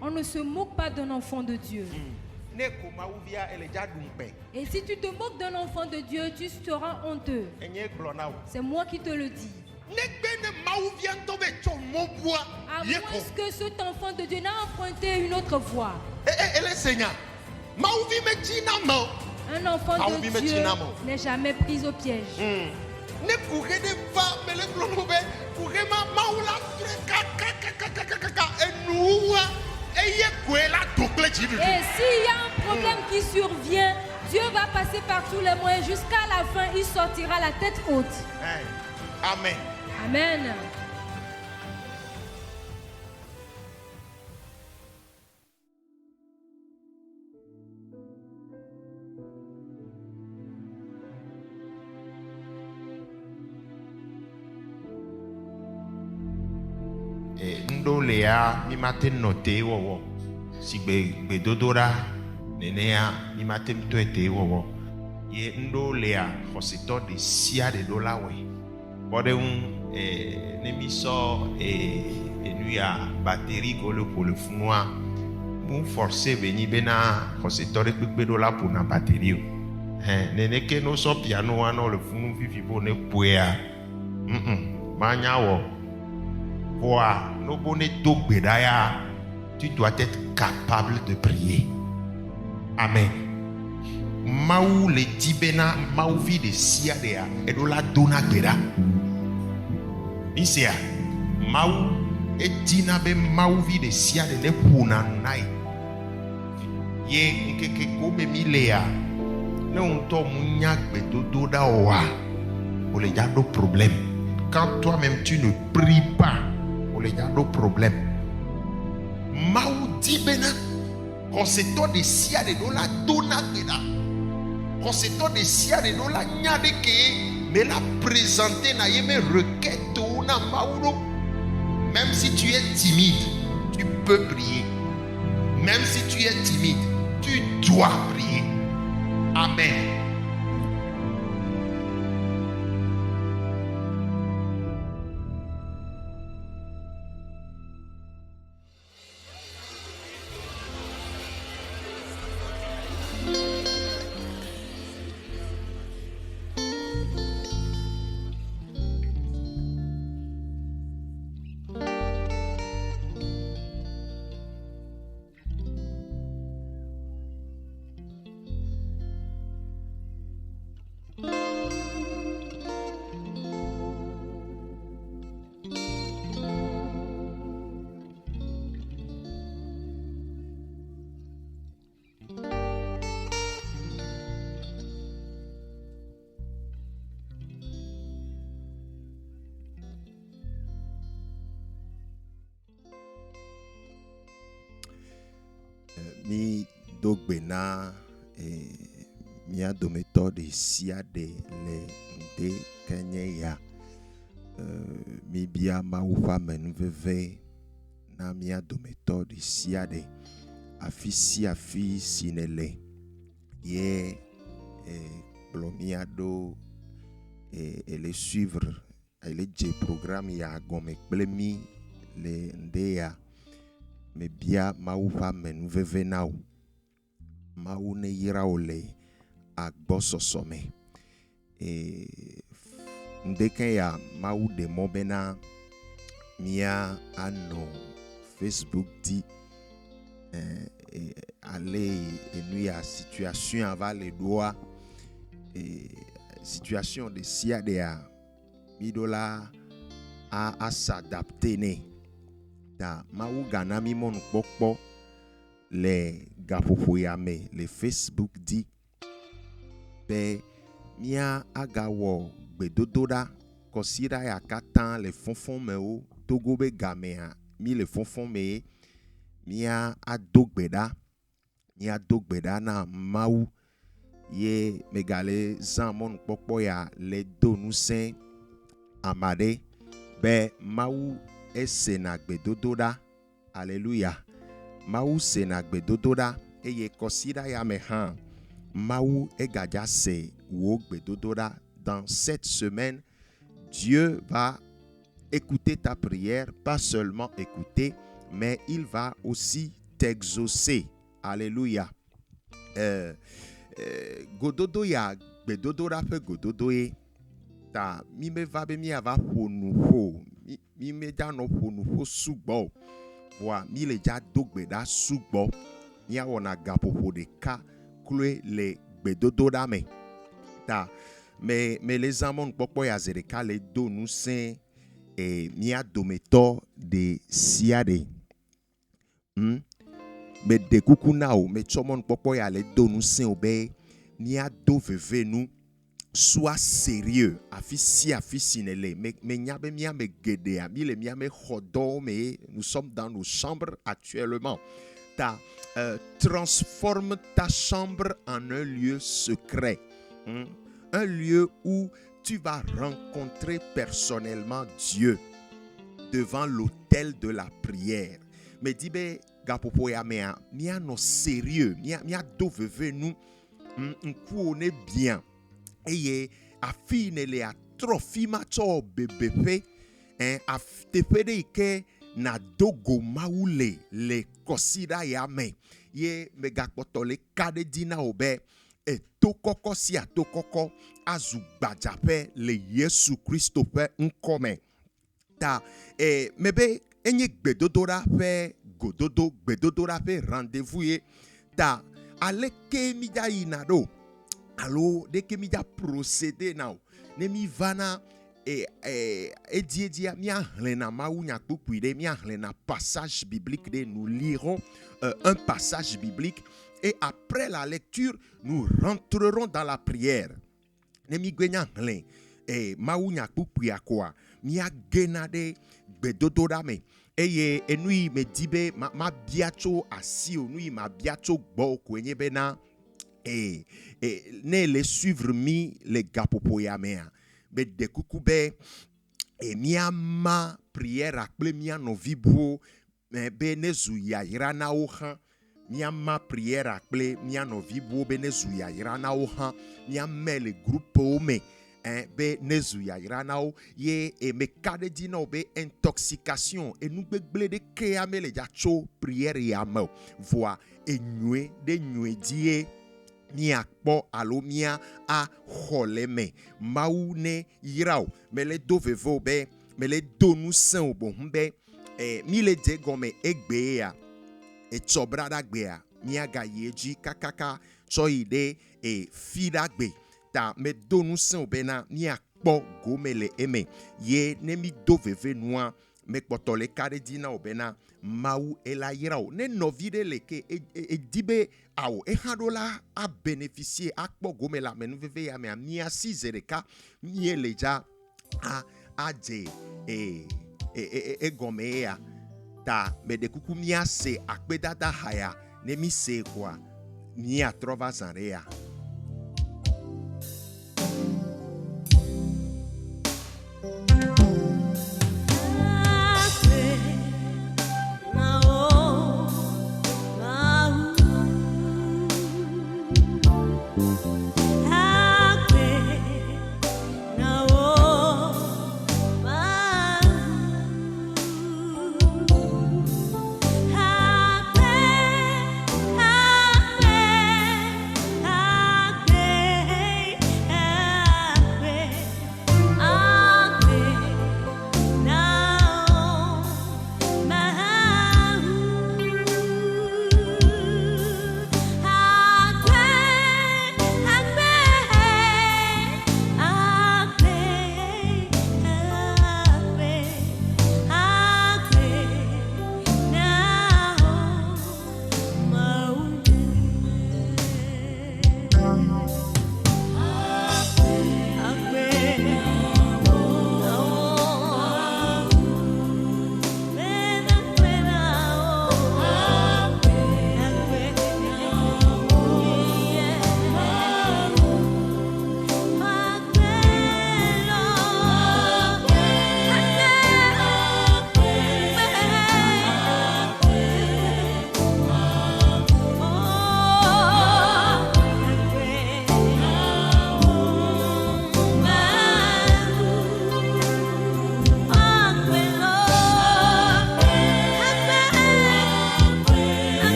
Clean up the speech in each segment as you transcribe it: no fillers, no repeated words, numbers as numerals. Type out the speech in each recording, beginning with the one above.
On ne se moque pas d'un enfant de Dieu. Et si tu te moques d'un enfant de Dieu, tu seras honteux. C'est moi qui te le dis. À moins que cet enfant de Dieu n'a emprunté une autre voie. Un enfant de Dieu n'est jamais pris au piège. Et s'il y a un problème qui survient, Dieu va passer par tous les moyens. Jusqu'à la fin, il sortira la tête haute. Amen. Amen. Ndolea mi mate note wowo si gbe dodora nenea mi mate mto ete wowo ye ndolea hosito de sia de dola we bode ne mi so enuya batterie ko le funua mu forcer beni bena hosito de gbe dola pour na batterie nene ke no so piano wa no le funu fifi bo ne puea manya wo tu dois être capable de prier. Amen. Maou le dibena maou vi de sia dea edola dona gbeda. Isia maou edina be maou vi de sia de ne puna nai. Ye nkeke ko be milea. Ne onto munya gbedodo da oa. O le ja do problème. Quand toi-même tu ne pries pas, il y a d'autres problèmes. Maudit bena, conséquent de sia de dola dona bena, conséquent de sia de dola nyade ke, mais la présenter na yeme requête ou na mauro. Même si tu es timide, tu peux prier. Même si tu es timide, tu dois prier. Amen. Mi dogbena mia dometo de sia de le de kenye ya mi bia ma ufa menveve na mia dometo de sia de afi sinele ye blomia do et les suivre et les programme ya gome blemi le ndeya me bia mau fa men veve now mau ne yira ole agbo sosome ndeke ya mau de mobena mia ano Facebook di aller enu ya situation avant les doigts situation de siadea midola a s'adapter ne da mau gana mi mon pokpo le gafofo ya me le Facebook di be mia agawo gbedododa kosira ya katan le fonfon me o togo be gamea mi le fonfon me mia adogbeda na mau ye megale zamon pokpo ya le donu sen amade be mau esena gbedododa alléluia mau sena gbedododa eye kosira ya mehan mau egaja se wo gbedododa. Dans cette semaine Dieu va écouter ta prière, pas seulement écouter, mais il va aussi t'exaucer. Alléluia. Gododo ya bedodo rape gododo ye. Ta mi me va be mi ava ponufo. Mi me ja no ponufo sugbo. Voa mi le ja dogbe da sugbo. Mi a wona gapopo de ka klue le bedodo da me. Ta me les amon pokpo ya zereka le do nu sen mi a dometo de siade. Me de kuku nao me chomon pokpo ya le do nu sen obe ni a do veve nu sois sérieux afisi sinele me nyabe mia me gede a mi le mia me khodo me nous sommes dans nos chambres actuellement. Transforme ta chambre en un lieu secret, un lieu où tu vas rencontrer personnellement Dieu devant l'autel de la prière. Me dit be gapopo ya mea mia no sérieux mia do veve nous nkuone bien eye afine le atrofi macho bebepe aftepede ike na dogo maule le kosida ya me ye megakpoto le kade dina obe etokoko si atokoko azugbajape le Yesu Kristo pe nkome ta mebe enye gbedodora pe gododo gbedodora pe rendez-vous ye ta aleke mida inado alo deke mida procéder now ne mi vana dia mi ahlena maounya kpukuide mi ahlena passage biblique de nous lirons un passage biblique et après la lecture nous rentrerons dans la prière. Ne mi gwenya hlen maounya kpukuya kwa mi agenade bedodora me eye enui me dibe ma biacho asi onui ma biacho gbo kwenye bena ne le suivre mi le gapopo ya mea be de kukube mia ma prière akple mia no vibo be nezu ya irana oha mia ma prière akple mia no vibo be nezu ya irana oha mia me le groupe ome be nezu ya irana o ye me kade dina obe intoxication e nu gbegle de ke ame le ja cho prière ya mo voa enue de nue die ni akpo alomia a holeme maune yirao mele do vevo be mele do nu sen obo mbe mi le de gome egbe ya chobrada gbe ya mi aga yeji kakaka choide fida gbe ta me do nu sen obena mi akpo gomele eme ye ne mi do veve noa me kpotole kare dina obena mau ela yirao ne novide leke dibe ao hadola a bénéficier akpo gomela menu veve ya me amia sizereka mi eleja a de gome ya ta me de kuku mia se akpedada haya ne mi se kwa mi a trova zanrea. Ah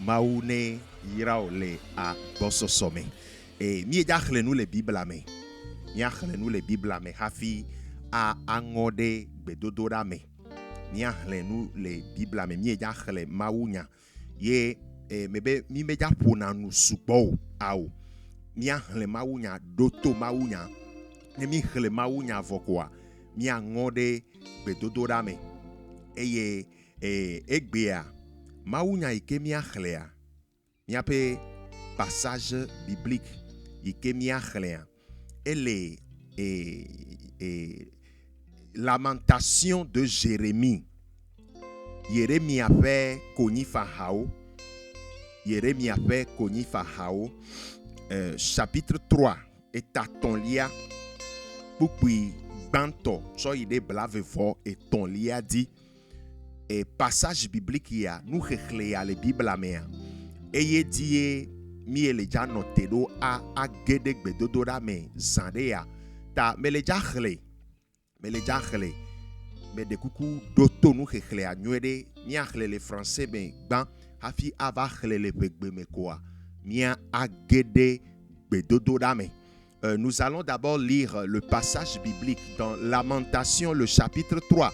maune yirao le a bosso some. Et mi jachle nous les Bibles ame. Mi jachle nous les Bibles ame hafi a angode bedodora me. Mi jachle nous les Bibles ame. Mi jachle maunya ye mebe mi meja pona nu subo au. Mi jachle maunya doto maunya. Mi jachle maunya vokwa. Mi angode bedodora me. Eye egbea maunya ike mi jachlea. Mi ape passage biblique ikemia chlea et les lamentations de Jérémie. Jérémie a fait Konifa Hao. Jérémie a fait Konifa Hao. Chapitre 3 et à ton lia puis banto so ide blave vo et ton lia dit et passage biblique il y a nous chlea le Bible la mer et dit mi eleja notedo a gede gbedodora me zandea ta meleja khle me de kuku doto nu khle anwede mi akhle le français ben ban hafi ava khle le begbe me quoi mi a gede gbedodora me. Nous allons d'abord lire le passage biblique dans Lamentation, le chapitre 3,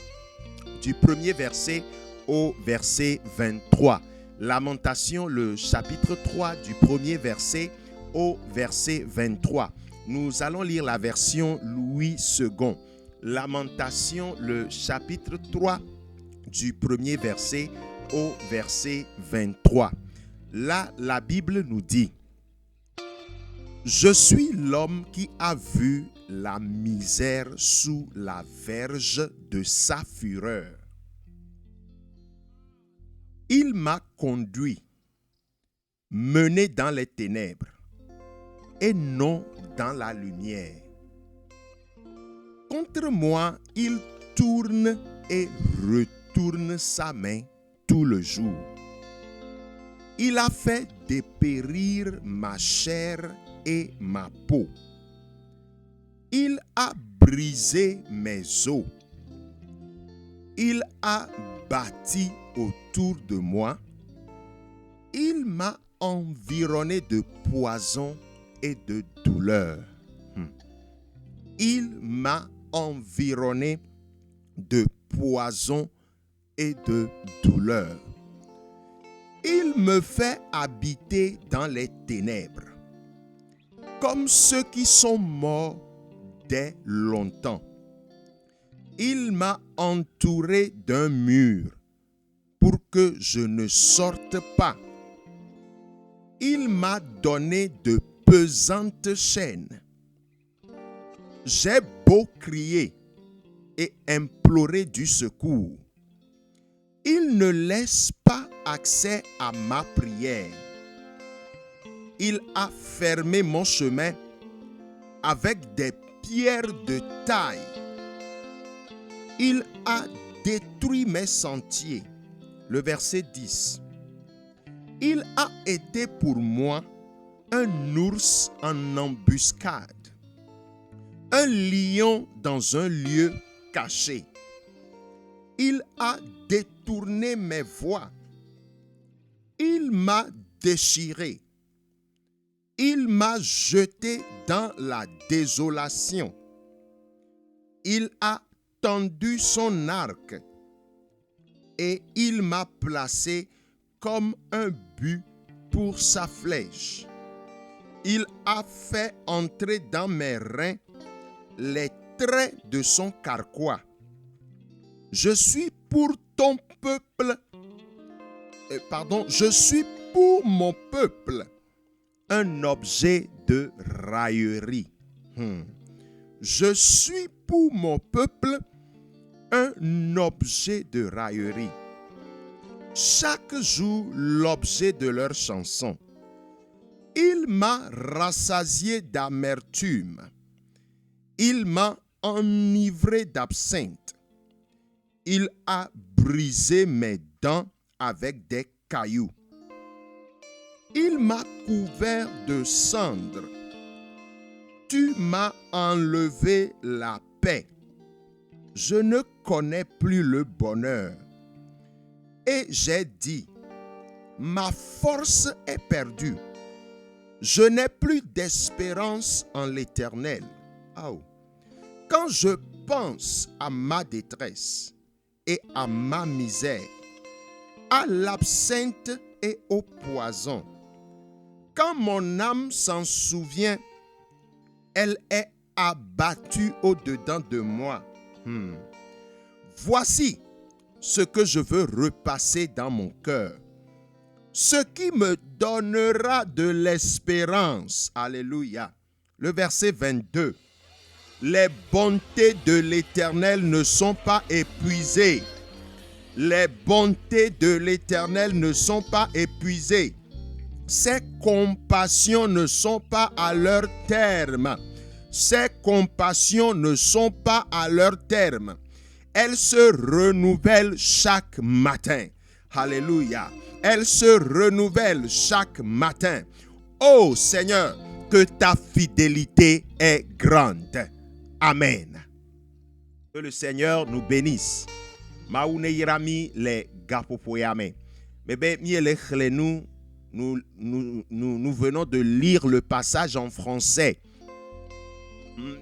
du premier verset au verset 23. Lamentation, le chapitre 3, du premier verset au verset 23. Nous allons lire la version Louis II. Lamentation, le chapitre 3, du premier verset au verset 23. Là, la Bible nous dit: je suis l'homme qui a vu la misère sous la verge de sa fureur. Il m'a conduit, mené dans les ténèbres, et non dans la lumière. Contre moi, il tourne et retourne sa main tout le jour. Il a fait dépérir ma chair et ma peau. Il a brisé mes os. Il a bâti autour de moi. Il m'a environné de poison et de douleur. Il m'a environné de poison et de douleur. Il me fait habiter dans les ténèbres, comme ceux qui sont morts dès longtemps. Il m'a entouré d'un mur pour que je ne sorte pas. Il m'a donné de pesantes chaînes. J'ai beau crier et implorer du secours, il ne laisse pas accès à ma prière. Il a fermé mon chemin avec des pierres de taille. Il a détruit mes sentiers. Le verset 10. Il a été pour moi un ours en embuscade, un lion dans un lieu caché. Il a détourné mes voies. Il m'a déchiré. Il m'a jeté dans la désolation. Il a tendu son arc et il m'a placé comme un but pour sa flèche. Il a fait entrer dans mes reins les traits de son carquois. Je suis pour ton peuple. Je suis pour mon peuple un objet de raillerie. Je suis pour mon peuple un objet de raillerie. Chaque jour, l'objet de leur chanson. Il m'a rassasié d'amertume. Il m'a enivré d'absinthe. Il a brisé mes dents avec des cailloux. Il m'a couvert de cendres. Tu m'as enlevé la paix. Je ne connais plus le bonheur. Et j'ai dit, ma force est perdue. Je n'ai plus d'espérance en l'Éternel. Oh. Quand je pense à ma détresse et à ma misère, à l'absinthe et au poison, quand mon âme s'en souvient, elle est abattue au-dedans de moi. Voici ce que je veux repasser dans mon cœur, ce qui me donnera de l'espérance. Alléluia. Le verset 22. Les bontés de l'Éternel ne sont pas épuisées. Les bontés de l'Éternel ne sont pas épuisées. Ses compassions ne sont pas à leur terme. Ses compassions ne sont pas à leur terme. Elles se renouvellent chaque matin. Alléluia. Elles se renouvellent chaque matin. Ô Seigneur, que ta fidélité est grande. Amen. Que le Seigneur nous bénisse. Maoune Irami les gapopoyame. Bébé miele nous venons de lire le passage en français. Nous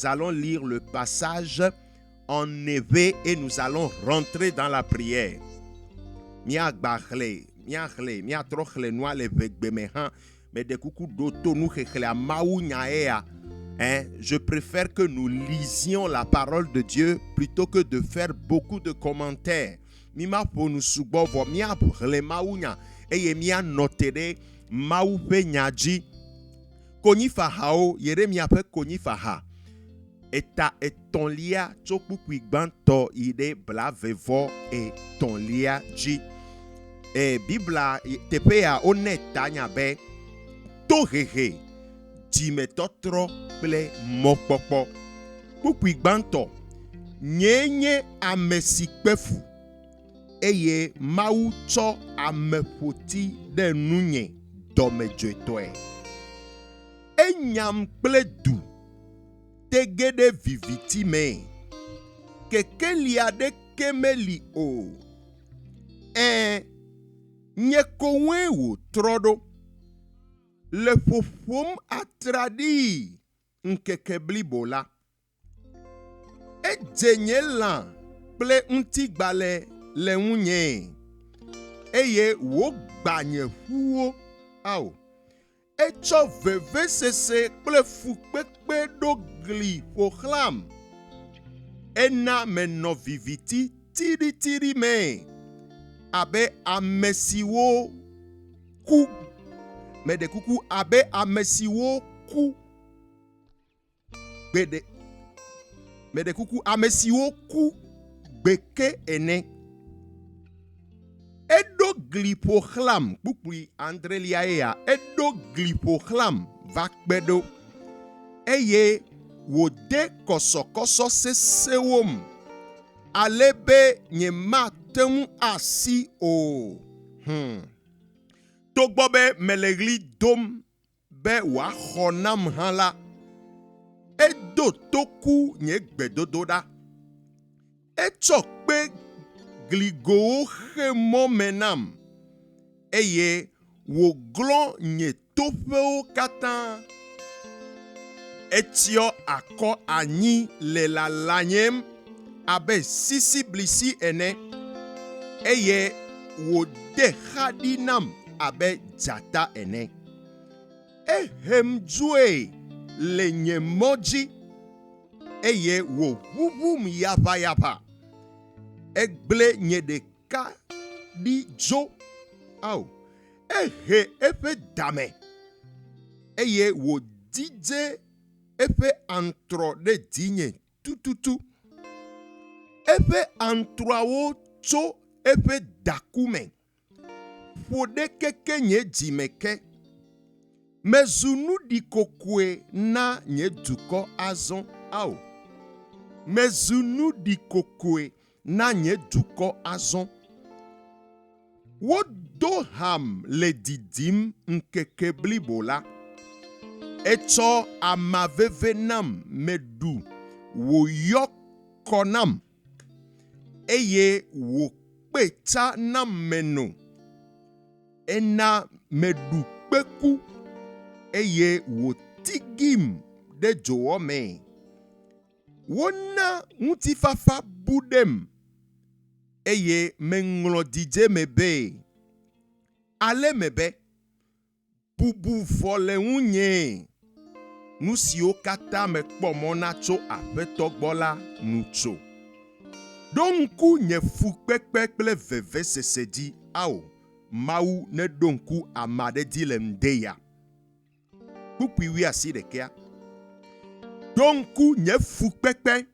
allons lire le passage en éveil et nous allons rentrer dans la prière. Je préfère que nous lisions la parole de Dieu plutôt que de faire beaucoup de commentaires. Mima pour nous subovo mia le maunya et mia notere mau pe nyaji konifa hao Yeremia pe konifa ha eta eton lia choku kwigbanto ide blavevo et ton lia ji e bibla tepea oneta nyabe tohehe dimetotro ple mokpokpo kwigbanto nyenye amesikpefu eye Mawu tsɔ ameƒoti ɖe nunye dɔmedzoetɔe. Enyam kple du tege ɖe viviti me. Kekeli aɖeke meli o. Nye kowoe wòtrɔ ɖo. Le ƒoƒom atraɖii ŋkeke blibo la. Edze nye lã kple ŋutigbalẽ le ŋunye eye wògba nye ƒuwo ao. Etsɔ vevesese kple fukpekpe ɖo gli ƒo xlãm. Ena menɔ viviti tiɖitiɖi me abe ame siwo ku. Meɖe kuku abe ame siwo ku. Meɖe kuku ame siwo ku gbeke ene. Edo gli ƒo xlãm kpukpui andrelia ea edo gli ƒo xlãm va kpe ɖo eye wòde kɔsɔkɔsɔ sesewom ale be nyemate ŋu asi o. Togbɔ be mele ɣli dom be wòaxɔ nam hã la, edo toku nye gbedodoɖa. Etsɔ kpe gligowo xe mɔ me nam eye wòglɔ nye toƒewo katã. Etsyɔ akɔ anyi le lalanyem abe sisiblisi ene eye wòde xa ɖi nam abe dzata ene. Ehem dzoe le nye mɔ dzi eye wòʋuʋum yaʋayaʋa. Egble nye ɖeka ɖi dzo. Ao. Ehe eƒe dame eye wòdidze eƒe antrɔ ɖe dzinye tututu. Eƒe antrɔawo tso eƒe dakume ƒo ɖe keke nye dzime ke. Mezu nuɖikokoe na nye dukɔ azɔ. Ao. Mezu nuɖikokoe na nye dukɔ azɔ. Wodo ham le didim ŋkeke blibo la. Etsɔ amaveve nam meɖu wòyɔ kɔ nam eye wo peta na meno ena medu peku eye wo tigim de joome wona mutifafa budem eye menglo dije mebe ale mebe bubu fole unye nusio kata me kpomona tso apeto gbola nutso donku nye fukpekpe kple veve sesedi ao mau ne donku amade dilem deya kupiwi asi dekea donku nye fukpekpe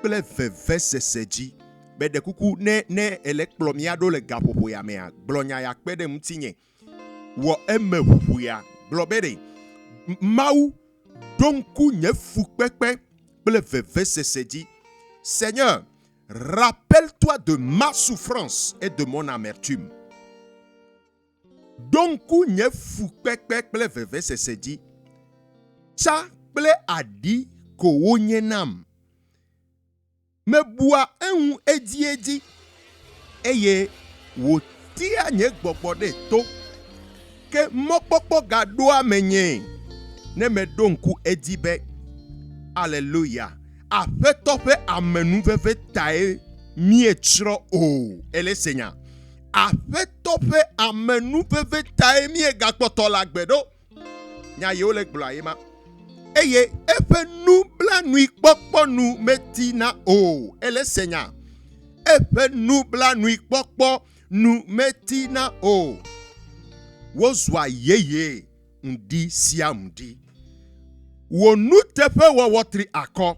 kple veve sesedi bede kuku ne elekplomia do le gapopo ya mea blonya ya kpede mtinye wo eme huhu ya blobede mau donku nye fukpekpe kple veve sesedi. Seigneur, rappelle-toi de ma souffrance et de mon amertume. Donku nye fukpekpe kple veve sesedi cha kple adi ko wonye nam me bua enwu edi eye wo tia nye gbogbo to ke mokpokpo gado amenye ne me donku edibe. Alléluia. Apeto pe amenu veve tae mi etro o ele Seigneur. Apeto pe amenu veve tae mi egakpoto lagbedo nya yo le gblayema eye epe nu bla nui pokpo nu metina o ele Seigneur. Epe nu bla nui pokpo nu metina o wozwa yeye ndi siamdi wonu tepe wo wotri ako.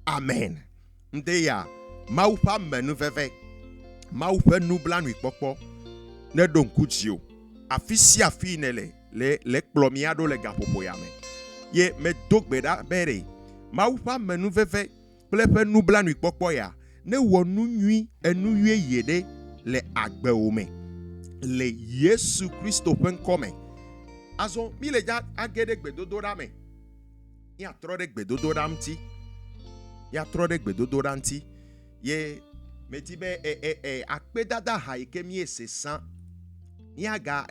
Amen. Ndeya maupa menu veve maupe nu bla nui pokpo ne donku jio afisi afinele le plomiado le gapopo yame ye me dogbeda bere maupa menu veve plepe nu bla nui pokpo ya ne wonu nui enu yede le agbe ome le Yesu Christo penkome azo mi le ja agede gbedodo rame ya trode gbedodo ramti ya trode gbedodo ranti ye metibe akpedada haike mi esesan ni aga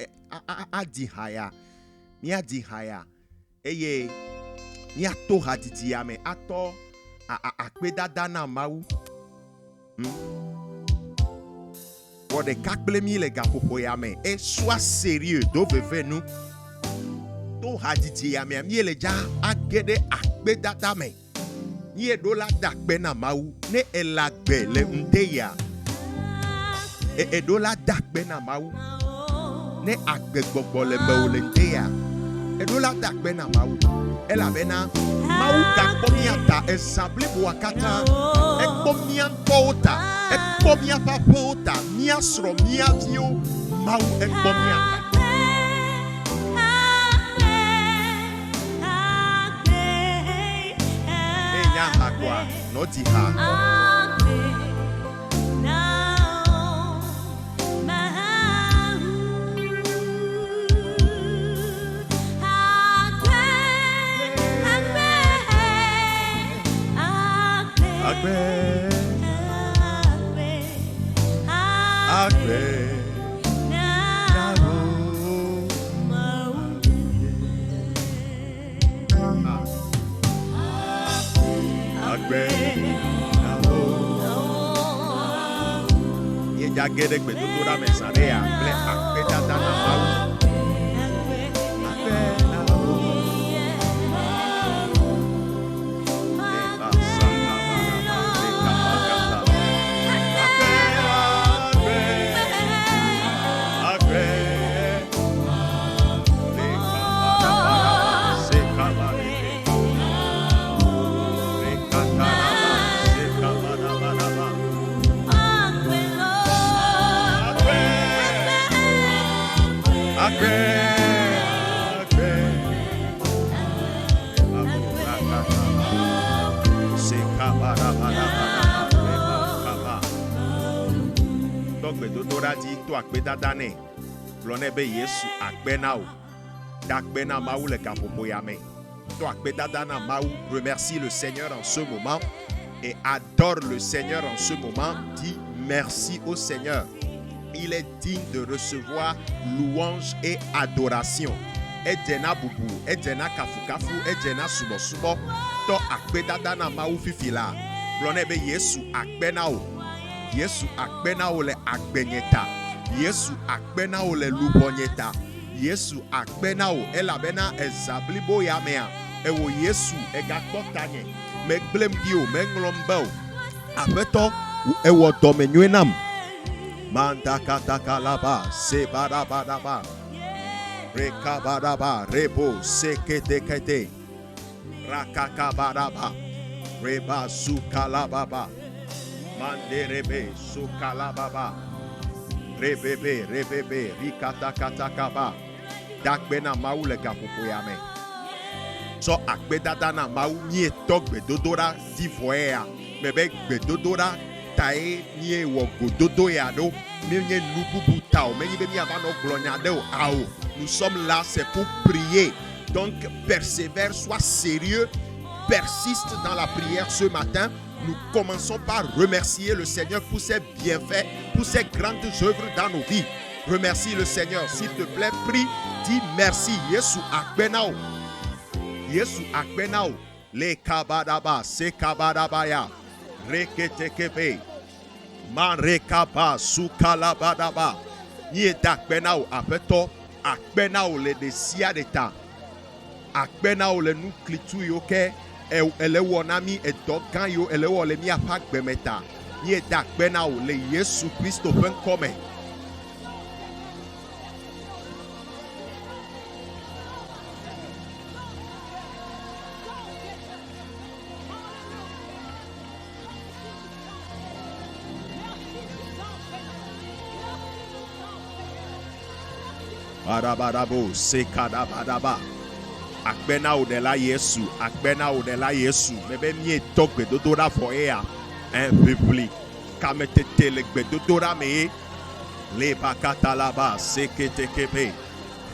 adi haya eye ni ato hadidi ame ato akpedada na mau wode kakple mi le gapopo yame et sois sérieux do veve nous to hadidi yame mi le ja agede akpedada me ni edola dakbe na mau ne elagbe le ndeya edola dakbe na mau ne agbe gbogbo le me le ndeya edola dakbe na mau elabena mau gakpomiata esabli buakata ekpomia kota ekpomia papota mia sro mia vio mau ekpomiata Aqua, notiha. Agede gbedodo mesarea ble akpedada na mau to akpedada ne blone be Yesu akpena o dakbena maou le gapopo yame to akpedada na maou. Remercie le Seigneur en ce moment et adore le Seigneur en ce moment. Dis merci au Seigneur. Il est digne de recevoir louange et adoration. Edjena bubu, edjena kafu, edjena subo, to akbedada na mau fifila. Blonebe Yesu akbenao. Yesu akbenao le akbenyeta. Yesu akbenao le lubonyeta. Yesu akbenao elabena ezablibo yamea. Ewo Yesu egakotanye. Megblem dio, menglombo. Apeto ewo domenyuenam. Mandakatalaba, sebadabadaba. Rekabadaba, rebo, seketekete. Rakakabadaba. Reba sukalababa. Manderebe sukalababa. Rebebe, rikatakatakaba. Dakbena mau le gapupoyame. So akbedadana mau nye togbe dodora divoea. Mebe bedodora tae nye wogododo ya do. Menye nububu tao. Menye bemi avano glonyade o ao. Nous sommes là, c'est pour prier. Donc persévère, sois sérieux. Persiste dans la prière ce matin. Nous commençons par remercier le Seigneur pour ses bienfaits, pour ses grandes œuvres dans nos vies. Remercie le Seigneur, s'il te plaît, prie, dis merci. Yesu akbenao. Yesu akbenao. Le kabadaba, se kabadabaya. Reketekebe. Man rekaba, sukalabadaba. Nye dakbenao, apeto. Akbenao le desia deta. Akbenao le nuklitu yoke. Ele wonami edogan yo ele wo le mi apak bemeta ye dakbenao le Yesu Kristo fen come. Barabadabo sekadabadaba. Akbenao de la Yesu, akbenao de la Yesu. Mebe mie togbe dodora foea. Bibli. Kametete legbe dodora me. Le bakatalaba seketekepe.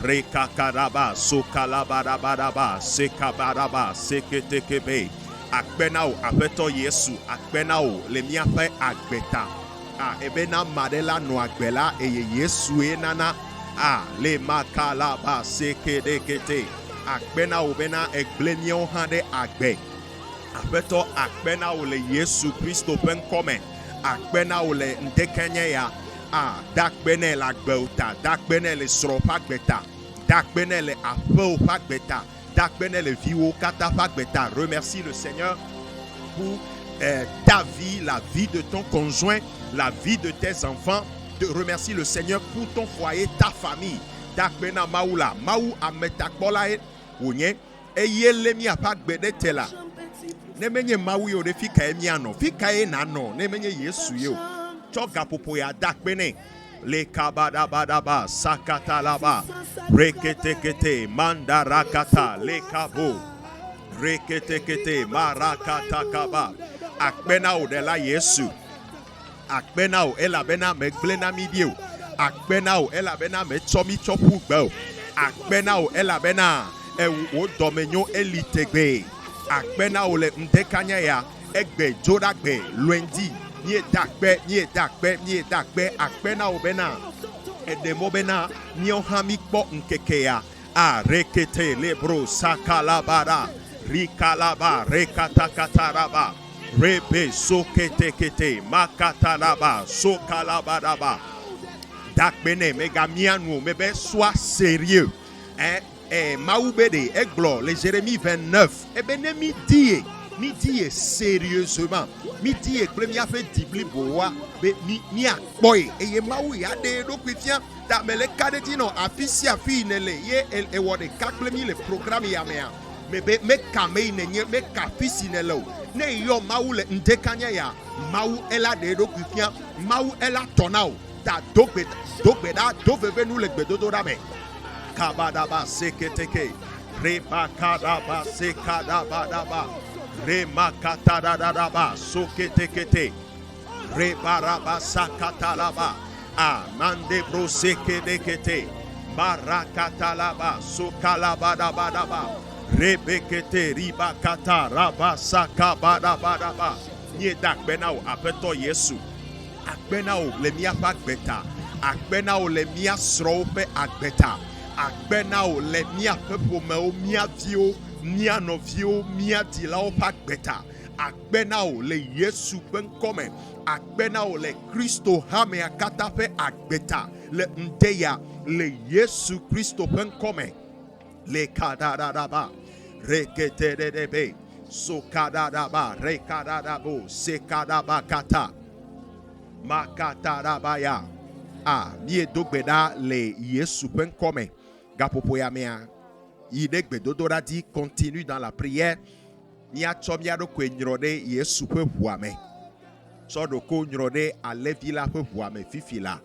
Rekakaraba sokalabadabadaba sekabaraba seketekepe. Akbenao apeto Yesu, akbenao le miape agbeta. Ebena madela no agbela eye Yesu enana. Le makalaba sekedekete. Akbena obena egblenion hande agbe. Apeto akbena ole Yesu Kristo pen come. Akbena ole ndekenya ya. Dakbene la gbeuta. Dakbene le sropagbeta. Dakbene le afo pagbeta. Dakbene le viwo kata pagbeta. Remercie le Seigneur pour ta vie, la vie de ton conjoint, la vie de tes enfants. Remercie le Seigneur pour ton foyer, ta famille. Dakbena maula. Mau ametakbola Onye eyele mi apagbede tela nemenye mawu yo de fika emiano fika e na no nemenye Yesu yo choga popo ya dakbene le kabadabadaba sakatalaba reketekete mandarakata le kabo reketekete marakata kaba akbena o de la Yesu akbena o elabena megblena midio akbena o elabena me chomi chopu gbo akbena o elabena o domenyo elitegbe akbena ole mdekanya ya egbe jodagbe lundi nye dakbe akbena obena edemo bena nyohami kpo nkekeya rekete lebro sakalabara rikalaba rekatakataraba rebe soketekete makatalaba sokalabaraba dakbene megamianu mebe sois sérieux Maoubede, Eglo, les Jérémie 29. Ne midi sérieusement. Midi premier fait dibli boa, mi a boy. Et Maou ya de do Christian, da mele kadetino afisi afi nele ye e wode kaklemi le programme ya mea. Me kame nenye me kafisi nelo. Ne yo Maou le ndekanya ya. Maou ela de do Christian, Maou ela tonao. Da dogbeda doveve nous le gbedodo dame. Kabadaba seketeke rebakadaba sekadabadaba remakatadadaba soketekete rebaraba sakatalaba amandebro sekedekete barakatalaba sokalabadabadaba rebekete ribakata raba sakabadabadaba nye dakbenao apeto Yesu akbenao le miaƒe agbeta, akbenao le mia srɔ̃wo ƒe agbeta, akbenao le miaƒe ƒomewo, mia viwo, mia nɔviwo, mia dzilawo ƒe agbeta, akbenao le Yesu ƒe ŋkɔme, akbenao le Kristo hamea katã ƒe agbeta, le ŋdeya le Yesu Kristo ƒe ŋkɔme, le kadadadaba, reketedebe, sokadadaba, rekadadabo, sekadabakata, makatarabaya. Miedo gbe ɖa le Yesu ƒe ŋkɔme. Gaƒoƒo ya mea, yi ɖe gbedodoɖa dzi, continue dans la prière. Míatsɔ mía ɖokui nyrɔ ɖe Yesu ƒe ʋua me. Tsɔ ɖoko nyrɔ ɖe Alẽvi la ƒe ʋua me fifi la.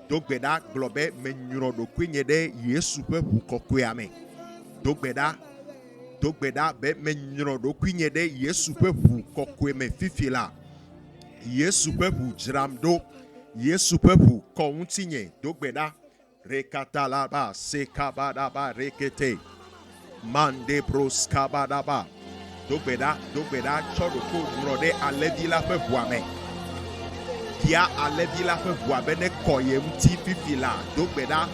Do gbe ɖa gblɔ be menyrɔ ɖokui nye ɖe Yesu ƒe ʋu kɔkɔea me. Do gbe ɖa be menyrɔ ɖokui nye ɖe Yesu ƒe ʋu kɔkɔe me fifi la. Yesu ƒe ʋu dzram ɖo. Yesu ƒe ʋu kɔ ŋutinye. Do gbe ɖa. Rekatalaba sekabadaba rekete. Mande bros kabadaba. Do gbe ɖa tsɔ ɖoko nyrɔ ɖe Alẽvi la ƒe ʋua me. Bia Alẽvi la ƒe ʋua be ne kɔ ye ŋuti fifi la. Do gbe ɖa.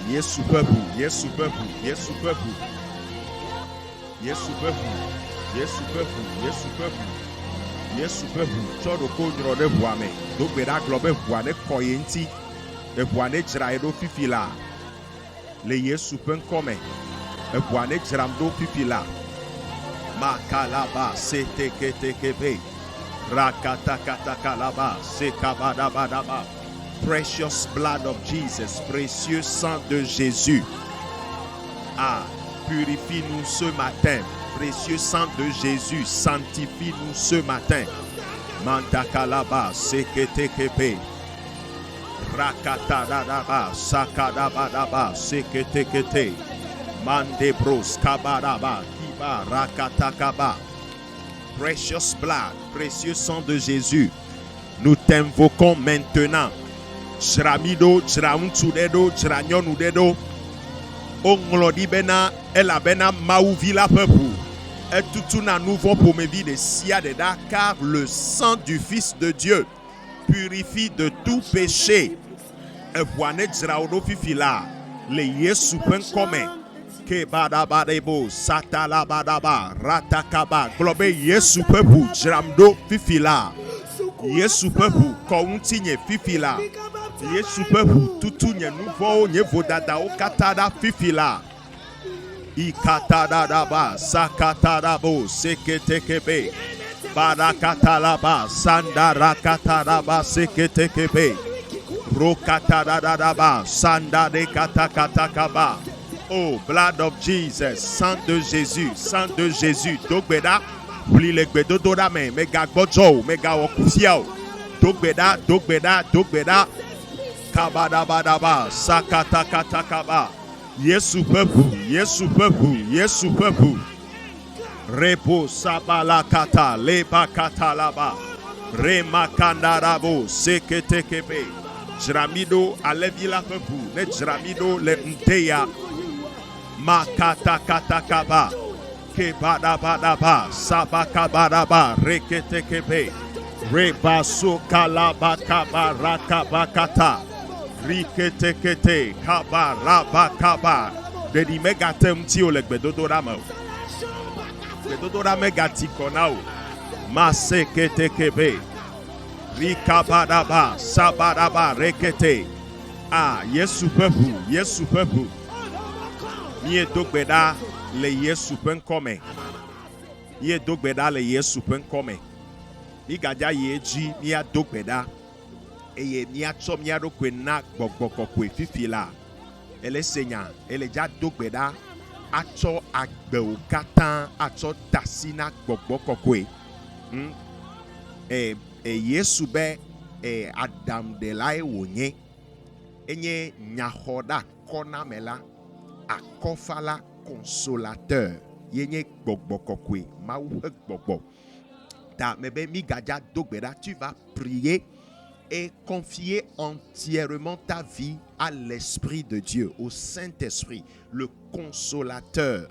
Yesu ƒe ʋu, Yesu ƒe ʋu, Yesu ƒe ʋu, Yesu ƒe ʋu, Yesu ƒe ʋu, Yesu ƒe ʋu, Yesu ƒe ʋu, tsɔ ɖoko nyrɔ ɖe ʋua me. Do gbe ɖa gblɔ be ʋua ne kɔ ye ŋuti, ʋua ne dzra ye ɖo fifi la. Le Yesu ƒe ŋkɔme, ʋua ne dzram ɖo fifi la. Makalaba seteketekebe, rakatakatalaba sekabadabadaba. Precious blood of Jesus, précieux sang de Jésus. Purifie-nous ce matin. Précieux sang de Jésus, sanctifie-nous ce matin. Mantakalaba, seketekepe. Rakatadaba, sakadabadaba, seketekete. Mandebros, kabadaba, kiba, rakatakaba. Precious blood, précieux sang de Jésus. Nous t'invoquons maintenant. Jramido, jrauntudedo, jranyonu onglodi bena, elabena maouvi la peuple. Et tout na nouveau pour mes vies de sia de da, car le sang du Fils de Dieu purifie de tout péché. Et voine jraudo fifila, le Yesu pen kome. Ke badabadebo, satalabadaba, ratakaba, globe Yesu pepu, jramdo fifila. Yesu pepu, kountinye fifila. Yesu pepu, tutu nye nouveau, nye vodada o katada fifila. Ikatadaba, sakatadabo, seketekebe. Barakatalaba, sandarakatadaba, seketekebe. Rokatadadaba, sandade katakatakaba. Oh, blood of Jesus, sang de Jésus, sang de Jésus. Dogbeda, pli le gbedododa me, mega gbojo, mega okufiao. Dogbeda, dogbeda, dogbeda. Kabadabadaba, sakatakatakaba. Yesu pepu, Yesu pepu, Yesu pepu. Repo sabalakata, lebakatalaba. Remakandarabo, seketekebe. Jramido, Alẽvi la pepu, ne jramido le nteya. Makatakatakaba. Kebadabadaba, sabakabadaba, reketekebe. Rebaso kalabakaba, rakabakata. Riketekete, kabarabakaba. Dedi megatem tio le gbedodorama. Gbedodora megati konao. Maseketekebe. Rikabadaba, sabadaba, rekete. Yesu pepu, Yesu pepu. Mie dogbeda le Yesu pen kome. Mie dogbeda le Yesu pen kome. Mi gadia yeji mia dogbeda. Eye mia tso mia do kwena gbogbokokwe fifila. Ele senya, ele ja dogbeda. Atso agbe o katan, atso dasina gbogbokokwe. Yesu be Adam de lai wonye. Enye nyahoda kona mela. Akofala consolateur. Yenye gbogbokokwe. Maou gbogbo. Tu vas prier et confier entièrement ta vie à l'Esprit de Dieu, au Saint-Esprit, le Consolateur.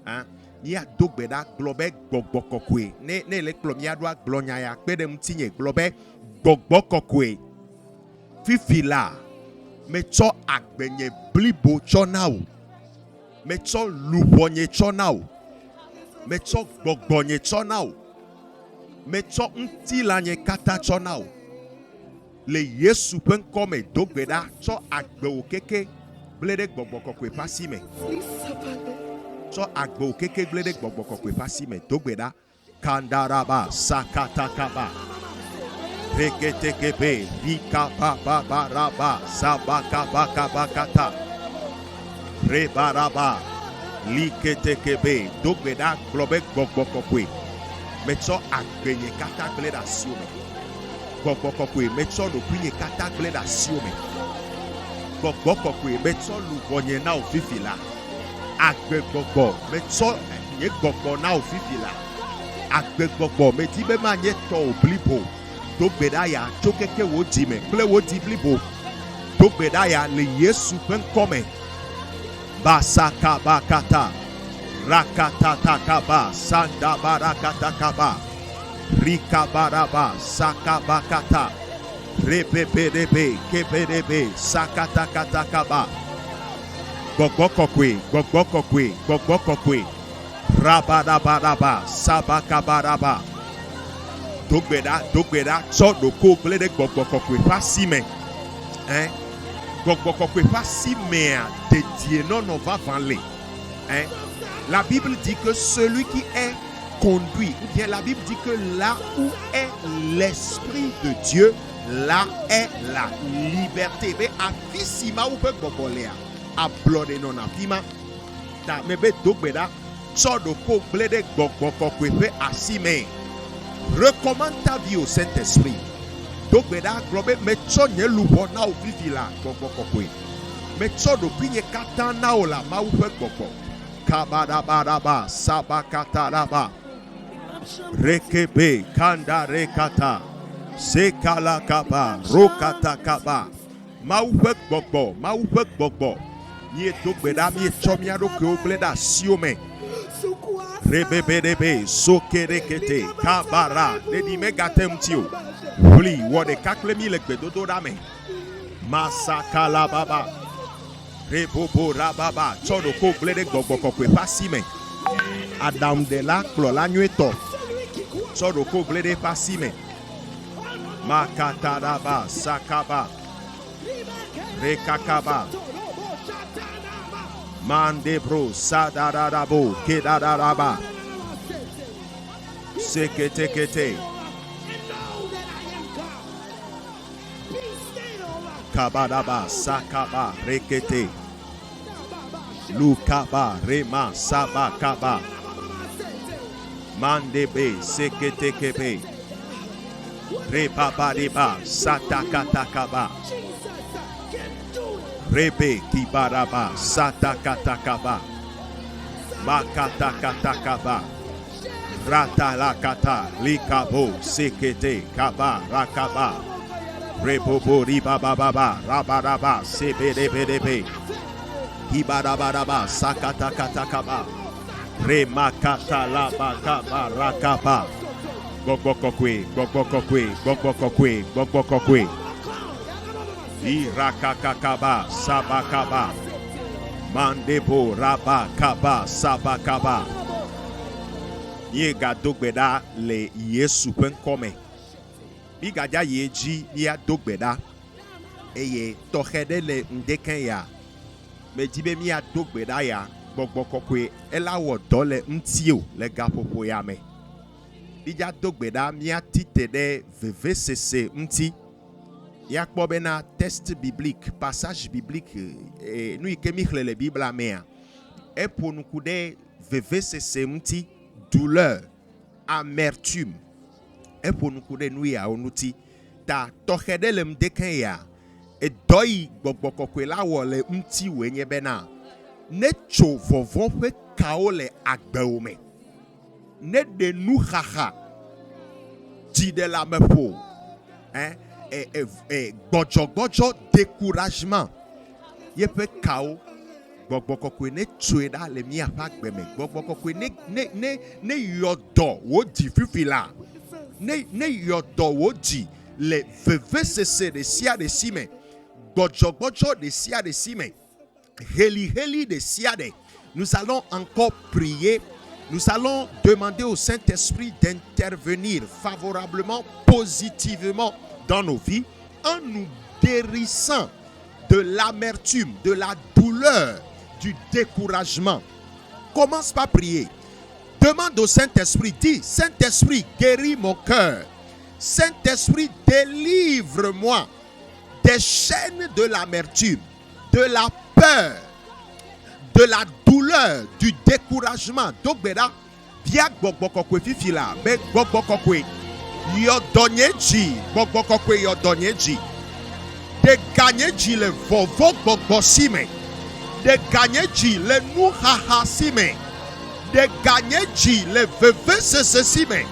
Hein? Ni a dogbeda globe gogbokokwe ne le klomia doa glonya ya kpede mtinye globe gogbokokwe fifila me cho agbenye blibo cho nao me cho lubonye cho nao me cho gbogbonye cho nao me cho ntilanye kata cho nao le Yesu pen kome dogbeda cho agbe okeke blede gogbokokwe pasime so agbo keke blede gbogbo pasi me dogbeda kandaraba sakatakaba reketekebe vikaba baraba sabaka bakata rebaraba liketekebe dogbeda globe gbogbo me so agbenye kata bleda siome gbogbo me so do pinye kata bleda siome gbogbo me so lu bonye na ofifila agbegbogbo me tso ye gbogbo na ofifila agbegbogbo me ti be ma ye to oblibo dogbeda ya chokeke wo di me ple wo di blibo dogbeda ya le Yesu pen come basaka bakata rakata takaba sanda barakata kaba rika baraba saka bakata repepedebe kepedebe sakata katakaba Gogokokwe, Rabadabadaba, Sabakabaraba, Dogbeda, so do ko blede gogokokwe pasime. Hein? Gogokokwe pasime dédié non on va vanler. Hein? La Bible dit que celui qui est conduit, ou bien la Bible dit que là où est l'Esprit de Dieu, là est la liberté. Mais afisima ou peut gobolea. A blood non afima ta mebe dogbeda so do ko blede gogbokokwe pe asime. Recommande ta vie au Saint-Esprit. Dogbeda globe me cho nye lubo na ofifila gogbokokwe me cho do pinye kata na ola ma upe gogbo kabadabadaba sabakataraba rekebe kanda rekata sekala kaba rokata kaba ma upe gbogbo Ni dogbeda mi chomia do ke obleda siome rebebedebe sokerekete kabara dedi megatemtio vli wode kaklemi le gbedodo dame masakala baba rebobo rababa chodo ko blede gogbokokwe pasime adam de la klo la nueto chodo ko blede pasime makataraba sakaba rekakaba Mande bro sadarabo kedaraba sekete kabadaba sakaba rekete lukaba rema sabakaba mande be sekete kebe rebabariba satakatakaba Rebe kibaraba satakatakaba makatakatakaba ratalakata likabo sekete kaba rakaba rebobo ribababa rabaraba sebedebedebe kibarababa sakatakatakaba remakatalaba kaba rakaba gogbokokwe Irakakakaba sabakaba mandebo rabakaba sabakaba Yega dogbeda le Yesu pen come Bigaja yeji ya dogbeda Eye tohede le ndeken ya Mejibe mi ya dogbeda ya Gogbokokwe ela wo dole mtio le gapopo ya me Bija dogbeda mi ya titede VVCC mti Yakbobena test biblique, passage biblique, nous y la Bible à mer. Et pour nous couder, VVCC mti, douleur, amertume. Et pour nous couder, nous y a un outil. Ta tohede le mdekenya. Et doi bokokwe la wole mti wenye bena. Ne cho vovon fe kao le agbeome. Ne de nou haha. dit de la me pour. Hein? Gojo, découragement. Yé peut chaos. Gbogbo ne tueda le mi apak beme. Gbogbo ne yodo wo di fifila. Ne yodo wo di le VVCC de sia de sime. Gojo de sia de sime. Heli de sia de. Nous allons encore prier. Nous allons demander au Saint-Esprit d'intervenir favorablement, positivement dans nos vies en nous guérissant de l'amertume, de la douleur, du découragement. Commence par prier. Demande au Saint-Esprit, dis, Saint-Esprit, guéris mon cœur. Saint-Esprit, délivre-moi des chaînes de l'amertume, de la peur, de la douleur, du découragement. Donc, bien gbogbo fifila, mais gbogbo yodonyeji, gbogbo yodonyeji. De gagner le vovo gbogbo sime. De gagner le nou haha sime. De gagner le veve sime.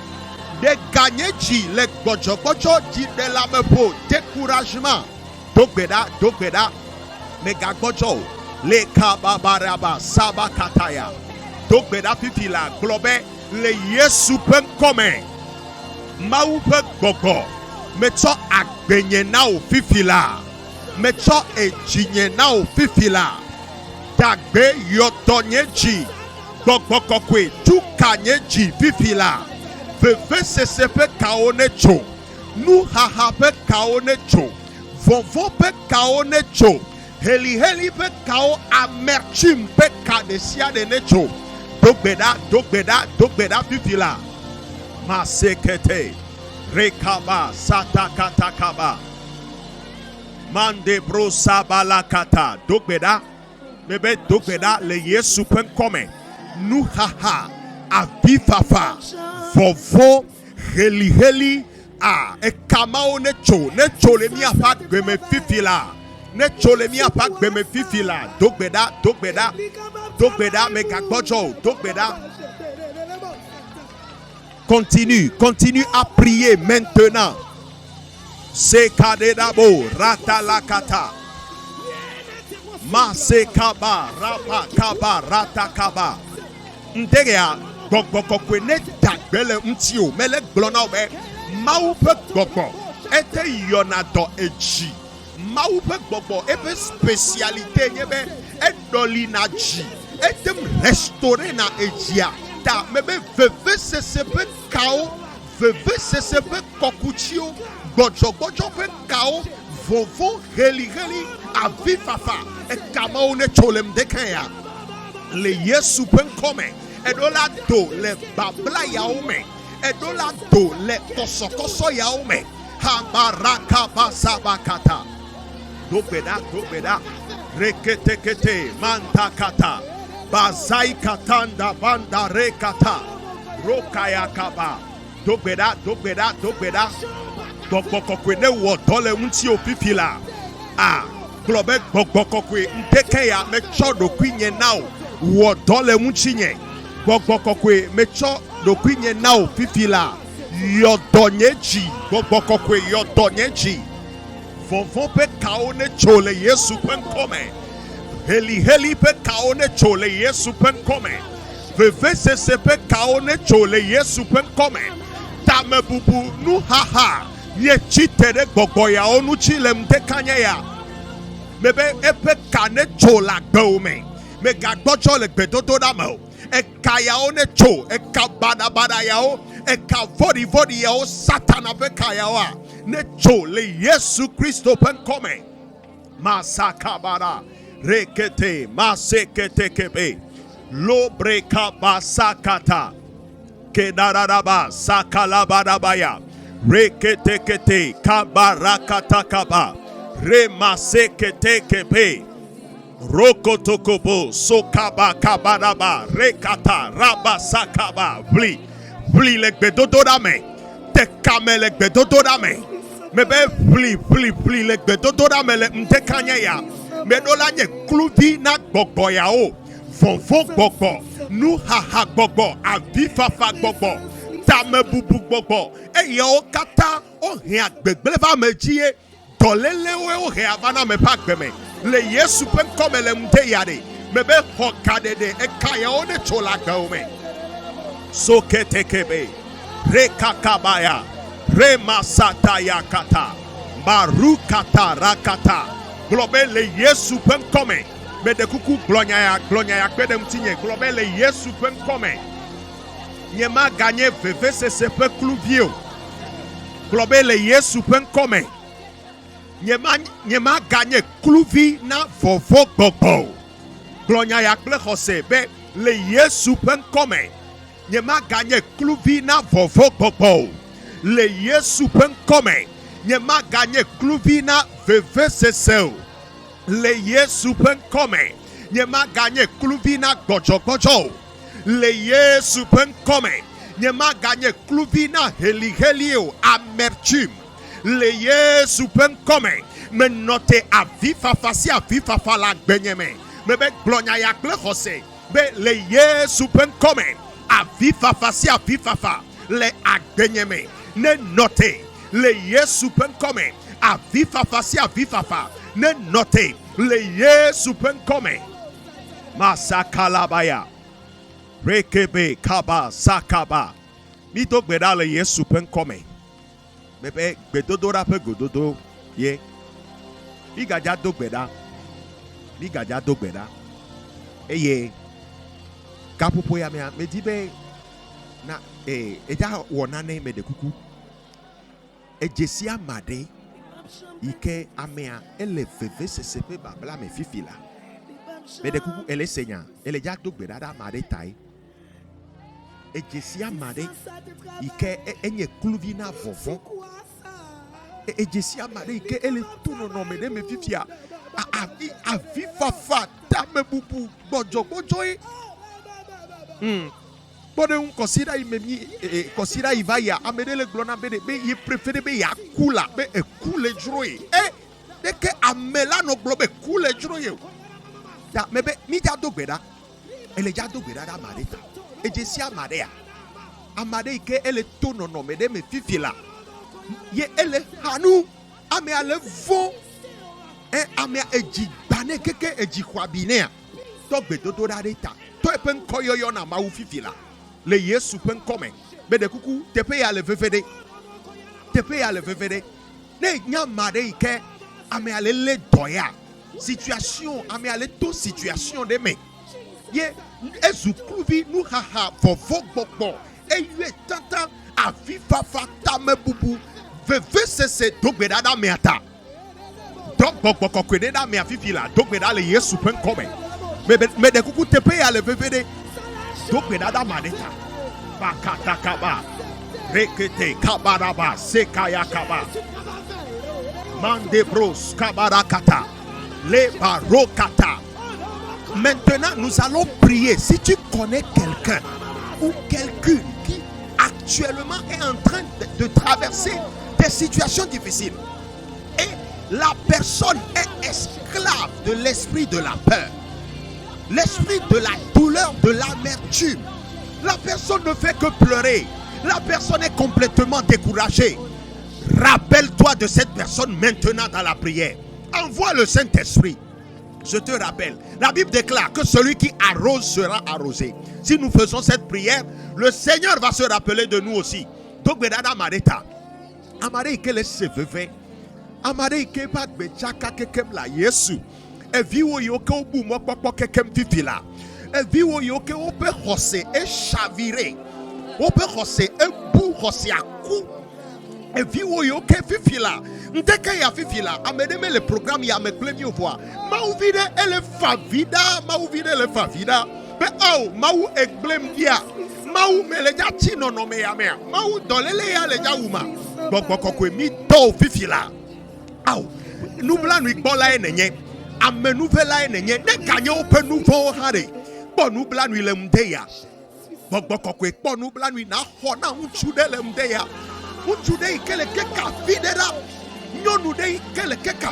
De gagner le gojo di de la mepo. Découragement. Donc beda. Mega gojo. Le kababaraba sabakataya. Donc beda fifila globe. Le yesu pen komen. Maupe gogo. Meto agbenye na o fifila. Meto ejinye na o fifila. Dagbe yotonyeji. Gbogbo tukanyeji fifila. Veve sesepe kaonecho. Nu haha pe kaonecho. Vovo pe kaonecho. Heli pe kao amertume pe kadesia de necho. Dogbeda fifila. Masekete. Rekaba satakatakaba. Mande bro sabalakata. Dogbeda. Bebe dogbeda le yesu pen come. Nu haha. Avifafa. Vovo. Heli. Ekamao necho. Necho le mi apak gbeme fifila. Necho le mi apak gbeme fifila. Dogbeda. Dogbeda megagbojo. Dogbeda. Continue à prier maintenant. Sekadedabo ratalakata. Masekaba rapakaba ratakaba. Ndegea gbogbo ne dagbele mtio mele glonaube. Maupe gbogbo ete yonado eji. Maupe gbogbo ebe spécialité nyebe edolinaji. Etem restaurer na ejia. Mebe veve sesepe kao, veve sesepe kokuchio, gojo pe kao, vovo heli avifafa, e kama one cholem dekaya. Le yesu pen come, edola do le babla yaome, edola do le kosokoso yaome, habaraka basabakata. Dobeda, reketekete, mantakata. Bazai katanda banda rekata rokaya kaba dogbeda gbogbo ne wo dole unti ofifila globe gbogbo ntekeya mecho do kwinye now wo dole unchinye gbogbo mecho do kwinye now fifila yodonyeji gbogbo yodonyeji vovo pe kaone chole yesu pen come. Heli pe kaone chole yesu pen come. Veve se pe kaone chole yesu pen come. Tame bubu nu haha. Ye chitere gogo ya onu chilem de kanye ya. Mebe epe kane chola gome. Me gagbocho le gbedodo damo. E kaya one cho. E kabada yao. E ka vodi yao. Satana pe kaya wa. Ne chole yesu Christo pen come. Masakabara. Rekete masekete kebe lobreka basakata kedararaba sakalabadabaya rekete kete kabarakata kaba remasekete kebe rokotokobo sokaba kabaraba rekata raba sakaba vli legbedotorame tekame legbedotorame mebe vli legbedotorame le mtekanya medola nye kluvi na gbogbo yao vovo gbogbo nu haha gbogbo avifafa gbogbo tame bubu gbogbo eye o kata o he agbegbele va me jie dolele o he avana me pa gbeme le Yesu pen comme le mte yade me be hokade de e kaya o de chola gaume so ketekebe rekakabaya remasata yakata barukata rakata globe le Yesu pen comme me de kuku glonya ya kpedem tinye globe le Yesu pen comme Nyema gagné VVCC pe Clouvio. Globe le Yesu pen come. Nyema gagné Clouvi na vovo gbogbo. Glonya ya kle Jose be le Yesu pen come. Nyema gagné Clouvi na vovo gbogbo. Le Yesu pen come. Nyema gagné Clouvi na VVCC. Le Yesu pen come. Nyema gagné Clouvi na gojo. Le Yesu pen come. Nyema gagné Clouvina helio amertume. Le Yesu pen come. Me note avifa fasi avifa fala gbenyeme. Me be glonya ya kle Jose. Be le Yesu pen come. Avifa fasi avifa fa. Le agbenyeme. Ne note. Le Yesu pen come. Avifa fasi avifa fa. Ne note. Le Yesu pen come. Masakalabaya. Rekebe kaba sakaba. Mito gbeda le Yesu pen come. Bebe gbedodo rape gododo ye. Bigaja do gbeda. Eye kapopo ya me dibe na eja wonane me de kuku. Ejesia made ike amea ele veve sesepe babla me fifila. Me de kuku ele senya ele ja do gbeda da made tai. Ejesia made ike enye kluvina vovon. Ejesia made ike ele tuno no me de me fifia. Avifa fa tame bubu bojo Bode consider imemi consider ivaya amede le glona be ye préféré be ya kula be e kule droye de ke amela no globe kule droye ya mebe mi ja dogbeda ele ja dogbeda da mareta ejesia marea amade ike ele tono no me de me fifila ye ele hanu ame ale vo ame eji bane keke eji kwabinea dogbe dodo da deta to epen koyoyo na mawu fifila le Yesu pen come be de kuku tepe ya le vevede ne nyamade ike ame ale le doya situation ame ale to situation de me ye ezu kluvi nu haha vovo gbogbo eyue tata avifa fata me bubu veve sese dogbeda da meata dogbogbo kokwede da me afifila dogbeda le Yesu pen come me de kuku tepe ya le vevede dogbeda da maneta bakata kaba rekete kabaraba sekaya kaba mande bros kabarakata le barokata. Maintenant nous allons prier. Si tu connais quelqu'un ou quelqu'une qui actuellement est en train de traverser des situations difficiles et la personne est esclave de l'esprit de la peur, l'esprit de la douleur, de l'amertume, la personne ne fait que pleurer, la personne est complètement découragée, rappelle-toi de cette personne maintenant dans la prière. Envoie le Saint-Esprit. Je te rappelle, la Bible déclare que celui qui arrose sera arrosé. Si nous faisons cette prière, le Seigneur va se rappeler de nous aussi. Donc, bedada mareta, amare ke le seveve, amare ke pat bechaka kekem la Yesu. Evi wo yo ke obu mokpokpo kekem fifila. Evi wo yo ke ope hose e chavire, ope hose e bu hose aku. Evi wo yo ke fifila. Ndeke ya fifila amedeme le programme ya me plemi voix mau vide ele favida mau vide le favida be au mau egblem dia mau meleja chino no me ya me mau dolele ya leja uma gbogbo mi do fifila au nubla nu igbola enenye amenuvela enenye ne kanye ope nuvo hare bo nubla nu ile mdeya gbogbo po nubla nu na ho na unchude le mdeya unchude ikele ke ka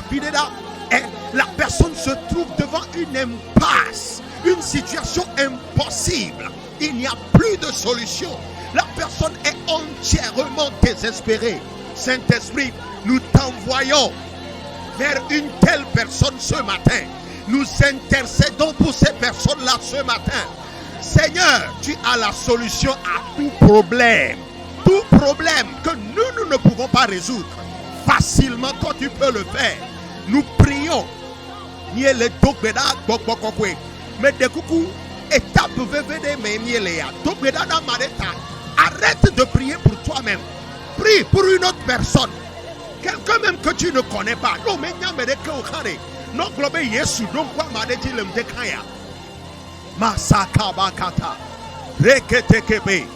fidera. Et la personne se trouve devant une impasse, une situation impossible. Il n'y a plus de solution. La personne est entièrement désespérée. Saint-Esprit, nous t'envoyons vers une telle personne ce matin. Nous intercédons pour ces personnes-là ce matin. Seigneur, tu as la solution à tout problème. Tout problème que nous ne pouvons pas résoudre facilement quand tu peux le faire. Nous prions. Mais des coucou, étape VVD, mais arrête de prier pour toi-même. Prie pour une autre personne. Quelqu'un même que tu ne connais pas. Non, mais non, globe Yesu, donc quoi m'a dit le mdekaya. Masakabakata. Reketekebe.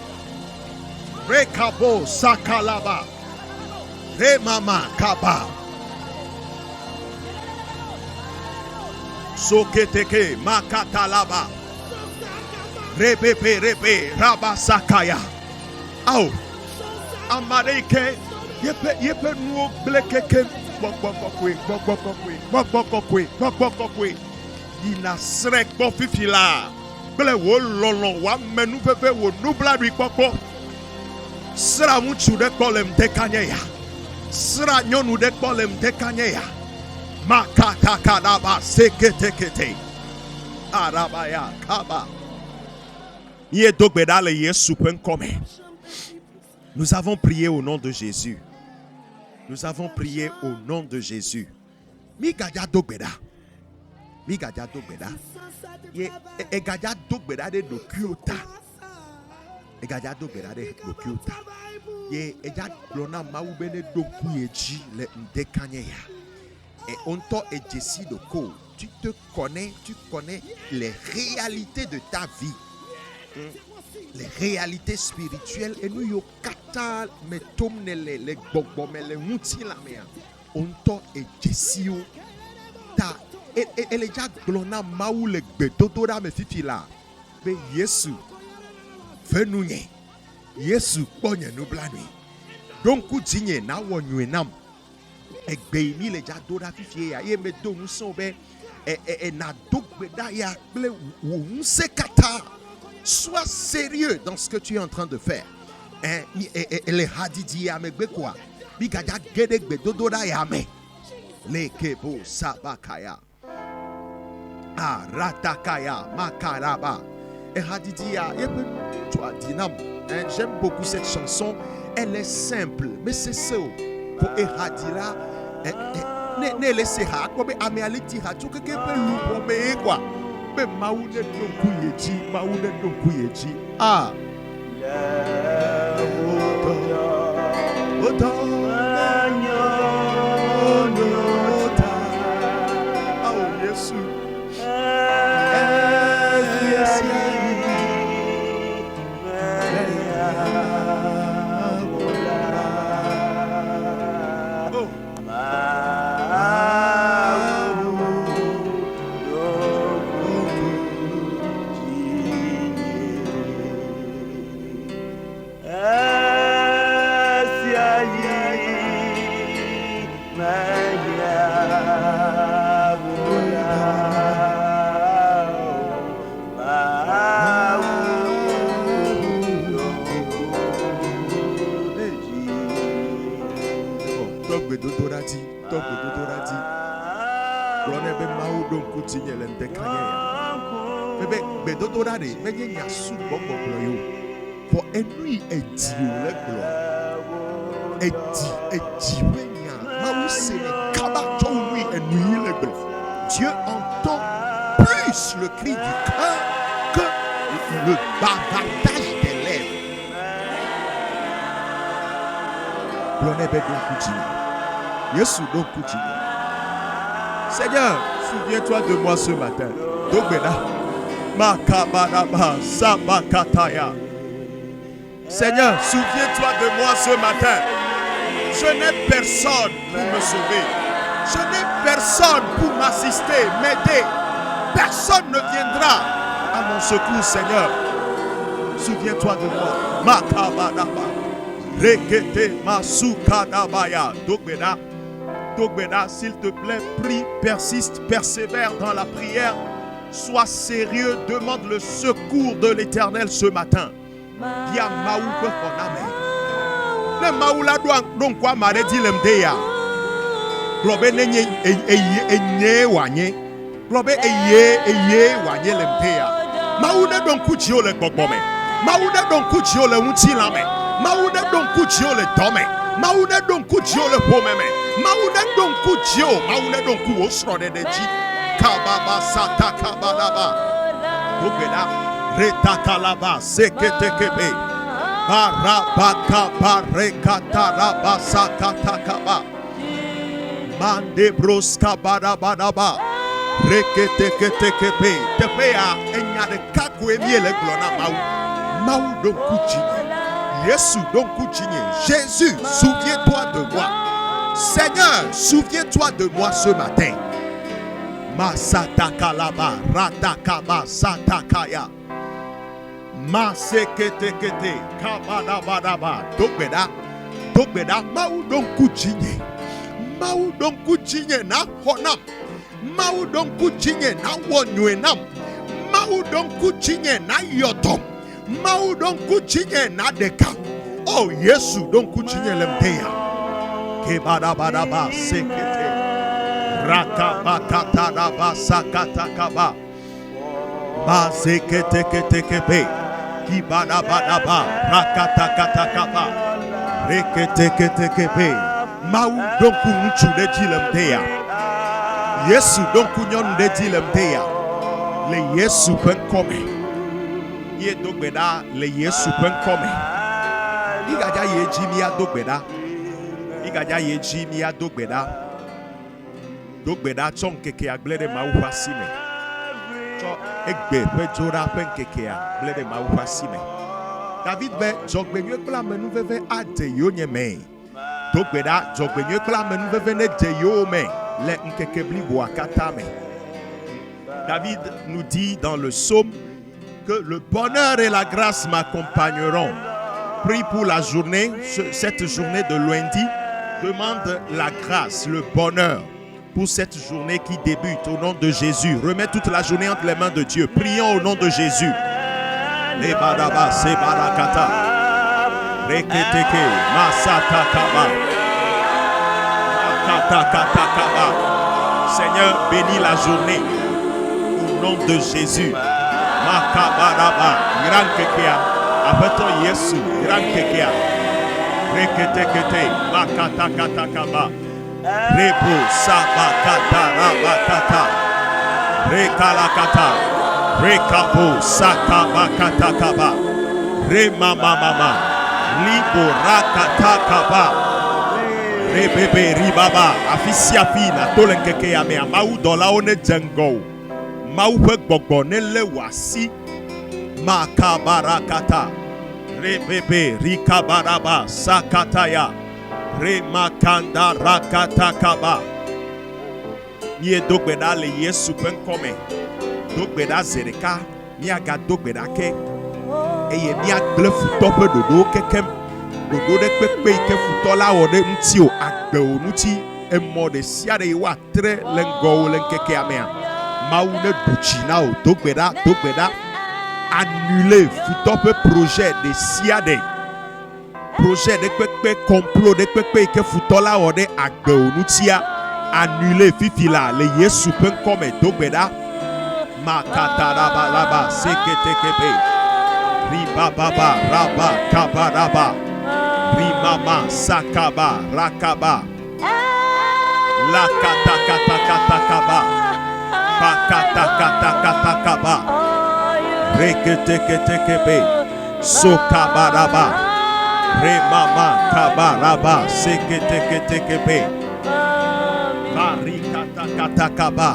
Rekabo sakalaba. Remama kaba. Soketeke makatalaba. Repepe repe rabasakaya. Au. Amareke yepe nuo blekeke bokwe ina srek bo fifila ble wo lolon wa menu pepe wo nubla ri popo sra muchu de kolem dekanye ya sra nyonu de kolem dekanye ya makata kadaba seketekete arabaya kaba ye dogbedale yesu penkome. Nous avons prié au nom de Jésus. Nous avons prié au nom de Jésus. Migadia dogbeda. Migadia dogbeda. Ye egadia dogbeda de dokyota. Egadia dogbeda de dokyota. Ye eja glona maubene dokuyeji le ndekanyeya. Et onto ejesi doko. Tu te connais, tu connais les réalités de ta vie. Les réalités spirituelles et nous yo kata me tomne les gbogbo les muti la mea onto e jesio ta ele ja glona maou le gbedodora me fifila be Yesu fenunye Yesu ponye no blanui donc dinye na wonwe nam egbe mi le ja dora fifie ya ye me do nso be na dogbeda ya ple wo nse kata. Sois sérieux dans ce que tu es en train de faire. Les hadidi yamegbe quoi. Bigaja gedegbe dodora yame. Le kebo sabakaya. Ah ratakaya makaraba. Et hadidi ya yepe toi dinam. J'aime beaucoup cette chanson. Elle est simple, mais c'est ça. Pour Ehadira, ne laissez pas quoi. Mais améaliti ha tu que peut louper mais quoi. Maoune no kuyeji ah for enui edio le gloire edi wenya ma se le kabato lui enui le gloire. Dieu entend plus le cri du cœur que le bavardage des lèvres. Glonebe donc continue. Yesu donc continue. Seigneur, souviens-toi de moi ce matin. Dogbeda Makabaraba Sabakataya. Seigneur, souviens-toi de moi ce matin. Je n'ai personne pour me sauver. Je n'ai personne pour m'assister, m'aider. Personne ne viendra à mon secours, Seigneur. Souviens-toi de moi. Makabaraba Rekete Masukadabaya. Dogbeda, s'il te plaît, prie, persiste, persévère dans la prière. Sois sérieux, demande le secours de l'Éternel ce matin. ya mawu ƒe xɔname. Ne mawu la ɖo ŋku ame aɖe dzi le mde ya, gblɔ be nenye enye wòanye, gblɔ be eye wòanye le mde ya. Mawu ne ɖo ŋku dziwo le gbɔgbɔ me, mawu ne ɖo ŋku dziwo le ŋutilã me, mawu ne ɖo ŋku dziwo le dɔ me, mawu ne ɖo ŋku dziwo le ƒome me, mawu ne ɖo ŋku dziwo, mawu ne ɖo ŋku wò srɔ̃ɖeɖe dzi. Kababa sata kabalaba, dogbeda retakalaba seketekebe, barabaka barekataraba sakatakaba, mandebroska badabadaba, reketekebe. Teƒe ya enya ɖeka koe mie le gblɔ na mawu. Mawu ɖo ŋku dzinye. Yesu ɖo ŋku dzinye. Jésus, souviens-toi de moi. Seigneur, souviens-toi de moi ce matin. Masatakalaba, ratakaba, satakaya. Maseketekete, kabadabadaba. Dogbeda, mawu ɖo ŋku dzinye. Mawu ɖo ŋku dzinye na xɔ nam. Mawu ɖo ŋku dzinye na wɔ nyuie nam. Mawu ɖo ŋku dzinye na yɔdɔm. Mawu ɖo ŋku dzinye na ɖeka. Oh, Yesu ɖo ŋku dzinye le mde ya. Kebadabadaba sekete. Rakabakataraba sakatakaba. Mazeketekebe. Kibadabadaba rakatakatakaba. Reketekebe. Mawu ɖo ŋku ŋutsu ɖe dzi le mde ya. Yesu ɖo ŋku nyɔnu ɖe dzi le mde ya. Le Yesu ƒe ŋkɔ me. Ye do gbe ɖa le Yesu ƒe ŋkɔ me. Igadza ye dzi míado gbe ɖa. Igadza ye dzi míado gbe ɖa. Do gbe ɖa tsɔ ŋkekea gblẽ ɖe Mawu ƒe asi me. Tsɔ egbe ƒe dzoɖa ƒe ŋkekea gblẽ ɖe Mawu ƒe asi me. David be dzɔgbenyuie kple amenuveve ade yonye me. Do gbe ɖa dzɔgbenyuie kple amenuveve ne de yewo me le ŋkeke bliboa katã me. David nous dit dans le psaume que le bonheur et la grâce m'accompagneront. Prie pour la journée, cette journée de lundi. Demande la grâce, le bonheur pour cette journée qui débute au nom de Jésus. Remets toute la journée entre les mains de Dieu. Prions au nom de Jésus. Les badaba, c'est barakata. Reketeke, masatakaba. Makatakaba. Seigneur, bénis la journée. Au nom de Jésus. Makabaraba, Grankekea, Abeto Yesu, Grankekea, Reketekete, Makatakatakaba, Rebo Sabakata Rabakata, Rekalakata, Rekabo Sakabakatakaba, Remamamama, Libo Rakatakaba, Rebebe Ribaba, Afisiafina, Tolenkekea, me Amaou Dolaone Djengo. Mawu ƒe gbɔgbɔ ne le wasi. Makabarakata. Rebebe rikabaraba sakataya. Remakanda rakatakaba. Nye do gbe ɖa le Yesu ƒe ŋkɔ me. Do gbe ɖa zi ɖeka. Míaga do gbe ɖa ke. Eye míagblẽ futɔ ƒe ɖoɖowo kekem. Ɖoɖo ɖe kpekpe yi ke futɔ la wɔ ɖe ŋuti o. Agbewo ŋuti. Emɔ ɖe sia ɖe yi woatre le ŋgɔwo le ŋkekea mea. Mawu ne ɖutsi na o. Do gbe ɖa. Annuler futɔ ƒe projet de sia ɖe. Projet ɖe kpekpe complot ɖe kpekpe yi ke futɔ la wɔ ɖe agbewo ŋutia. Annuler fifi la le Yesu ƒe ŋkɔ me. Do gbe ɖa. Makatarabalaba seketekebe. Ribababa raba kabaraba. Rimama sakaba rakaba. Lakatakatakaba. Bakatakatakaba. Reketekebe. Sokabaraba. Remama kabaraba. Seketekebe. Marikatakatakaba.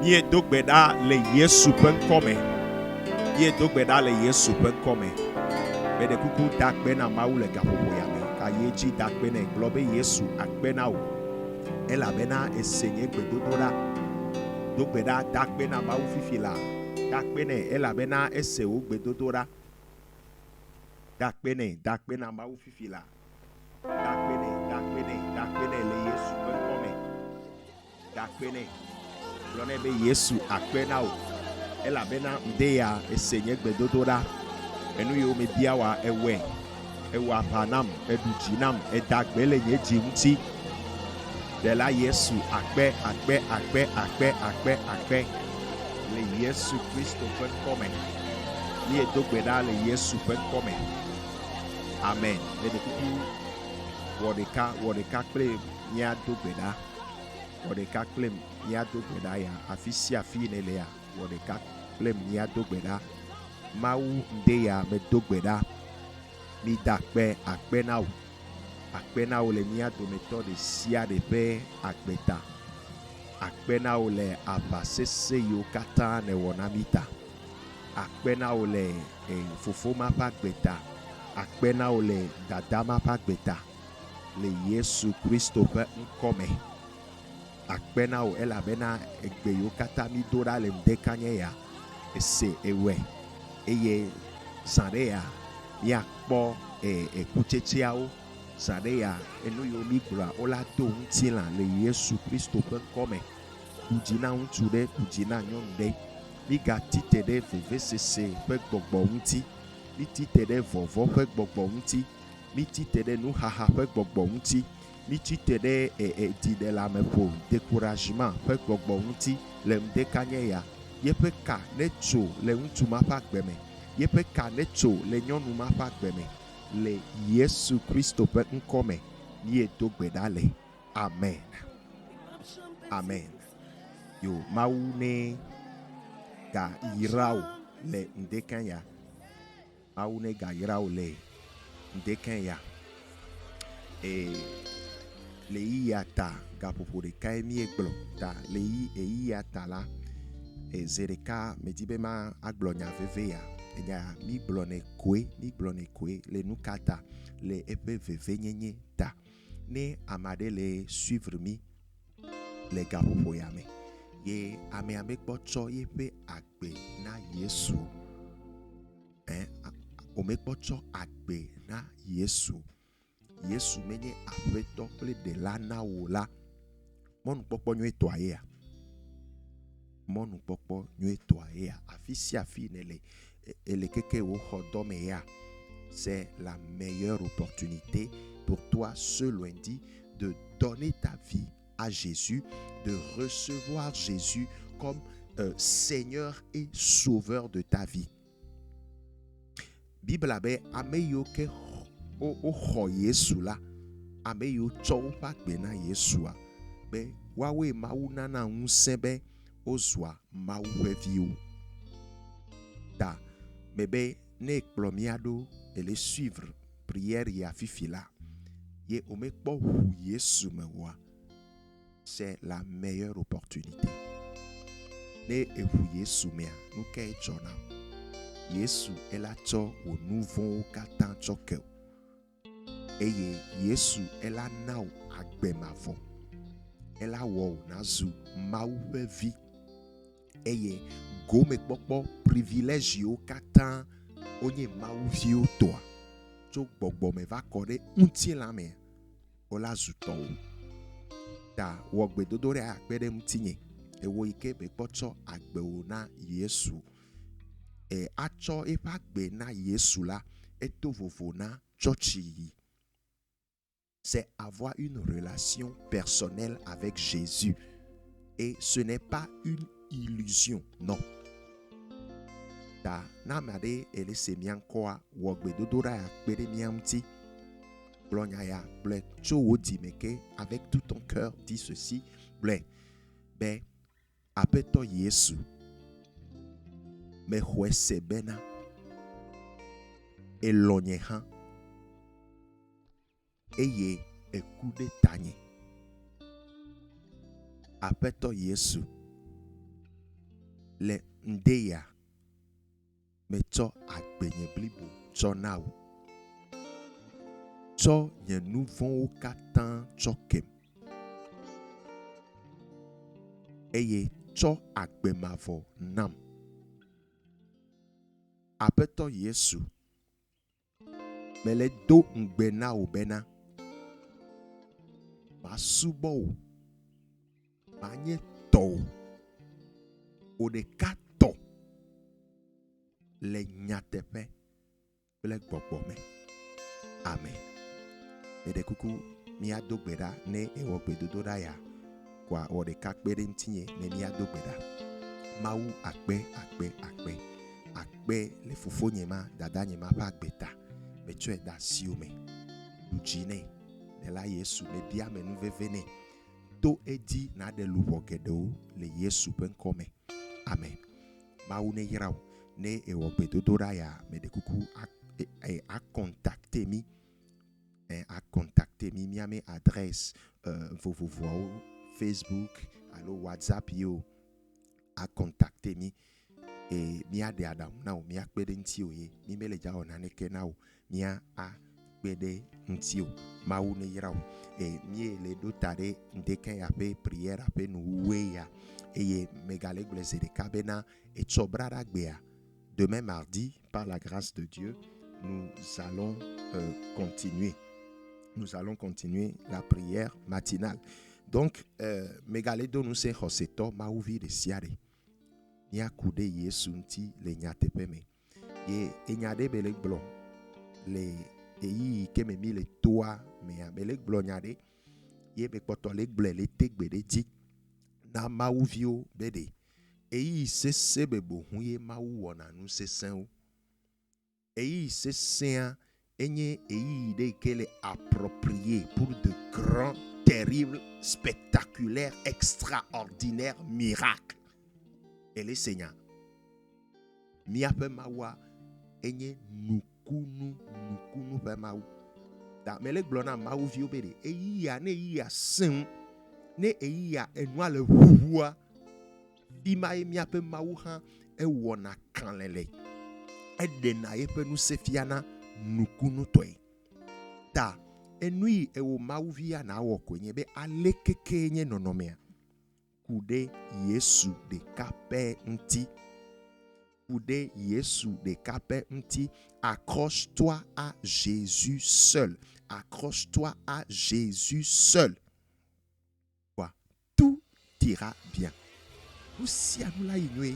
Nye do gbe ɖa le Yesu ƒe ŋkɔ me. Nye do gbe ɖa le Yesu ƒe ŋkɔ me. Meɖe kuku da gbe na Mawu le gaƒoƒo ya me. Ka ye dzi da gbe nɛ gblɔ be Yesu agbe na wo. Elabena ese nye gbedodo ɖa. Do gbe ɖa da gbe na Mawu fifi la. Da gbe nɛ elabena ese wo gbedodo ɖa. Da gbe na Mawu fifi la. Da gbe nɛ le Yesu ƒe ŋkɔ me. Da gbe nɛ. Gblɔ nɛ be Yesu akpe na wo. Elabena mde ya ese nye gbedodo ɖa. enu yo me biawa ewa panam edujinam edagbele nye jimti de la Yesu akpe le Yesu Kristo fen come ni edogbeda le Yesu fen come amen le de kuku wodeka kple nya dogbeda wodeka kple nya dogbeda ya afisi afi ne le ya wodeka kple nya dogbeda mawu nde ya me dogbeda mi dakpe akpe na wo le mia dometɔ de sia de ƒe agbeta akpe na wo le avasese yiwo katã ne wɔ na mi ta akpe na wo le fofo ma ƒe agbeta akpe na wo le dada ma ƒe agbeta le Yesu Kristo ƒe ŋkɔ me akpe na wo elabena egbe yiwo katã mi do ɖa le ŋdeka nye ya ese ewɔe eye zã ɖe ya miakpɔ ekutsetseawo zã ɖe ya enu yiwo mi gblɔa wola do ŋutilã le Yesu Kristo ƒe ŋkɔ me ɖudzi na ŋutsu ɖe ɖudzi na nyɔnu ɖe migatite ɖe vevesese ƒe gbɔgbɔ ŋuti mitite ɖe vɔvɔ ƒe gbɔgbɔ ŋuti mitite ɖe nuhaha ƒe gbɔgbɔ ŋuti mitite ɖe dziɖeleameƒo découragement ƒe gbɔgbɔ ŋuti le ŋdeka nye ya yeƒe ka ne tso le ŋutsu ma ƒe agbe me yeƒe ka ne tso le nyɔnu ma ƒe agbe me le Yesu Kristo ƒe ŋkɔ me miedo gbe ɖa le amen amen yo mawu ne ga yra wo le ŋdeka ya mawu ne ga yra wo le ŋdeka ya le yi ya ta gaƒoƒo ɖeka ye miegblɔ ta le yi ya ta la ze ɖeka medi be ma agblɔ nya veve ya enya mi gblɔ ne koe le nukata le eƒe veve nyenye ta ne ame aɖe le suivre mi le gaƒoƒo ya me ye amea me kpɔtsɔ yeƒe agbe na Yesu omekpɔtsɔ agbe na Yesu menye aƒetɔ kple ɖela na wo la mɔnukpɔkpɔ nyuietɔa yea mɔnukpɔkpɔ nyuietɔa yea afi sia afi ne le ele keke wo xɔ dɔ me ya c'est la meilleure opportunité pour toi ce lundi de donner ta vie à Jésus, de recevoir Jésus comme Seigneur et Sauveur de ta vie. Bible abe ame yiwo ke o xɔ Yesu la ame yiwo tsɔ woƒe agbe na Yesua be woawoe Mawu nana ŋusẽ be wozua Mawu ƒe viwo ta mebe ne kplɔ mia ɖo ele suivre prière ya fifi la ye omekpɔ ʋu Yesu me oa c'est la meilleure opportunité ne eʋu Yesu mea nu ka edzɔna Yesu ela tsɔ wo nu vɔ̃wo katã tsɔ ke o eye Yesu ela na wo agbe mavɔ ela wɔ wo nazu Mawu ƒe vi eye gomekpɔkpɔ privilège yiwo katã wonye Mawu viwo tɔa tso gbɔgbɔ me va kɔ ɖe ŋutilã me wola zu tɔwo ta wɔ gbedodo ɖe akpe ɖe ŋutinye ewo yi ke bekpɔtsɔ agbewo na Yesu atsɔ eƒe agbe na Yesu la eto vovo na tsɔtsi yi c'est avoir une relation personnelle avec Jésus et ce n'est pas une illusion non ta na ame aɖe ele se mia ŋkɔa wɔ gbedodo ɖa akpe ɖe mia ŋuti gblɔ nya ya gblɔe tso wo dzime ke avec tout ton cœur dis ceci gblɔe be aƒetɔ Yesu mexɔe se bena elɔ nye hã eye eku ɖe tanye aƒetɔ Yesu le ŋde ya metsɔ agbenye blibo tsɔ na wo tsɔ nye nu vɔ̃wo katã tsɔ kem eye tsɔ agbemavɔ nam aƒetɔ Yesu mele do ŋgbe na wo bena masubɔ wo manye tɔwo wo ɖeka tɔ le nyateƒe kple gbɔgbɔ me. Amen. Mede kuku míado gbe ɖa ne ewɔ gbedodoɖa ya kɔa wɔ ɖeka kpe ɖe ŋutinye ne míado gbe ɖa. Mawu akpe le fofonye ma dadanye ma ƒe agbe ta metsɔe de asiwo me ɖu dzi nɛ ne la Yesu mebia me nu veve nɛ to edi naɖe luʋɔ geɖewo le Yesu ƒe ŋkɔ me. Amen. Mawu ne yra wo ne ewɔ gbedodoɖa ya meɖe kuku acontacte mi miame adresse vovovoawo Facebook alo WhatsApp yo acontacte mi et mia de adam na o mia kpe de ntio ye mi mele ja ona ne ke na o mia a kpe de ntio mawu ne yira o et mi le do tare ndeke ya pe prière pe nu we ya et megale glese de kabena et sobrara gbea. Demain mardi par la grâce de Dieu nous allons continuer la prière matinale. Donc megale do nu se hoseto mauvi de siare ni akude Yesu nti le nyatepe me ye enyade bele gblɔ le eyi ke me mi le toa me abele gblɔ nyade ye me kpɔtɔ le gblɔ le tegbe de dzi na mawuvio bede eyi sese bebo hu ye mawu wɔna nu sesẽwo eyi sesẽa enye eyi de ke le approprié pour de grands terribles spectaculaires extraordinaires miracles. Ele Seigneur miaƒe mawa enye nukunu ƒe mawu da mele gblɔ na mawu viwo be de eyia ne eyia sen ne eyia enua le ʋuʋua fima ye miaƒe mawu hã ewɔna kalele eɖena yeƒe nusẽ fiana nukunutɔe ta enui ewo mawu via na wɔ koe nye be alekeke nye nɔnɔmea kude Yesu ɖeka ƒe ŋuti. Kude Yesu ɖeka ƒe ŋuti. Accroche-toi à Jésus seul. Accroche-toi à Jésus seul. Quoi? Tout ira bien. Vous si à nous la ignorer.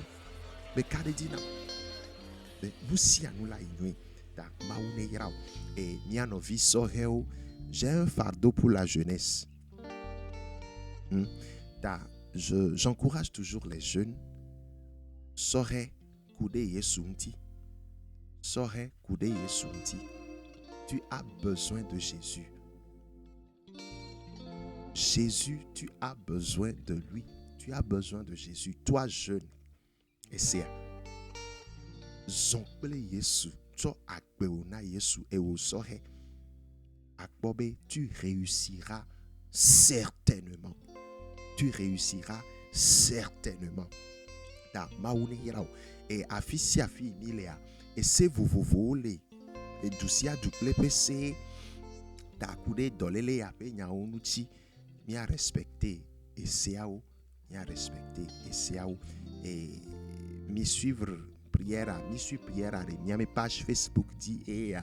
Mais qu'à dire non? Vous si à nous la ignorer. Ta maune yirao. Et niano viso heo. J'ai un fardeau pour la jeunesse. J'encourage toujours les jeunes. Sore kude Yesunti. Sore kude Yesunti. Tu as besoin de Jésus. Jésus, tu as besoin de lui. Tu as besoin de Jésus. Toi jeune. Et c'est Zoncle Yesu. To akbeona Yesu et au sore. Akbobe, tu réussiras certainement. Tu réussiras certainement. Ta maune yirao et afisi afi milea et se vovovo le et dusia duple pc ta kude dolele ya pe nyaonuti mi a respecté et seao mi a respecté et seao et mi suivre prière mi a mes page Facebook dit et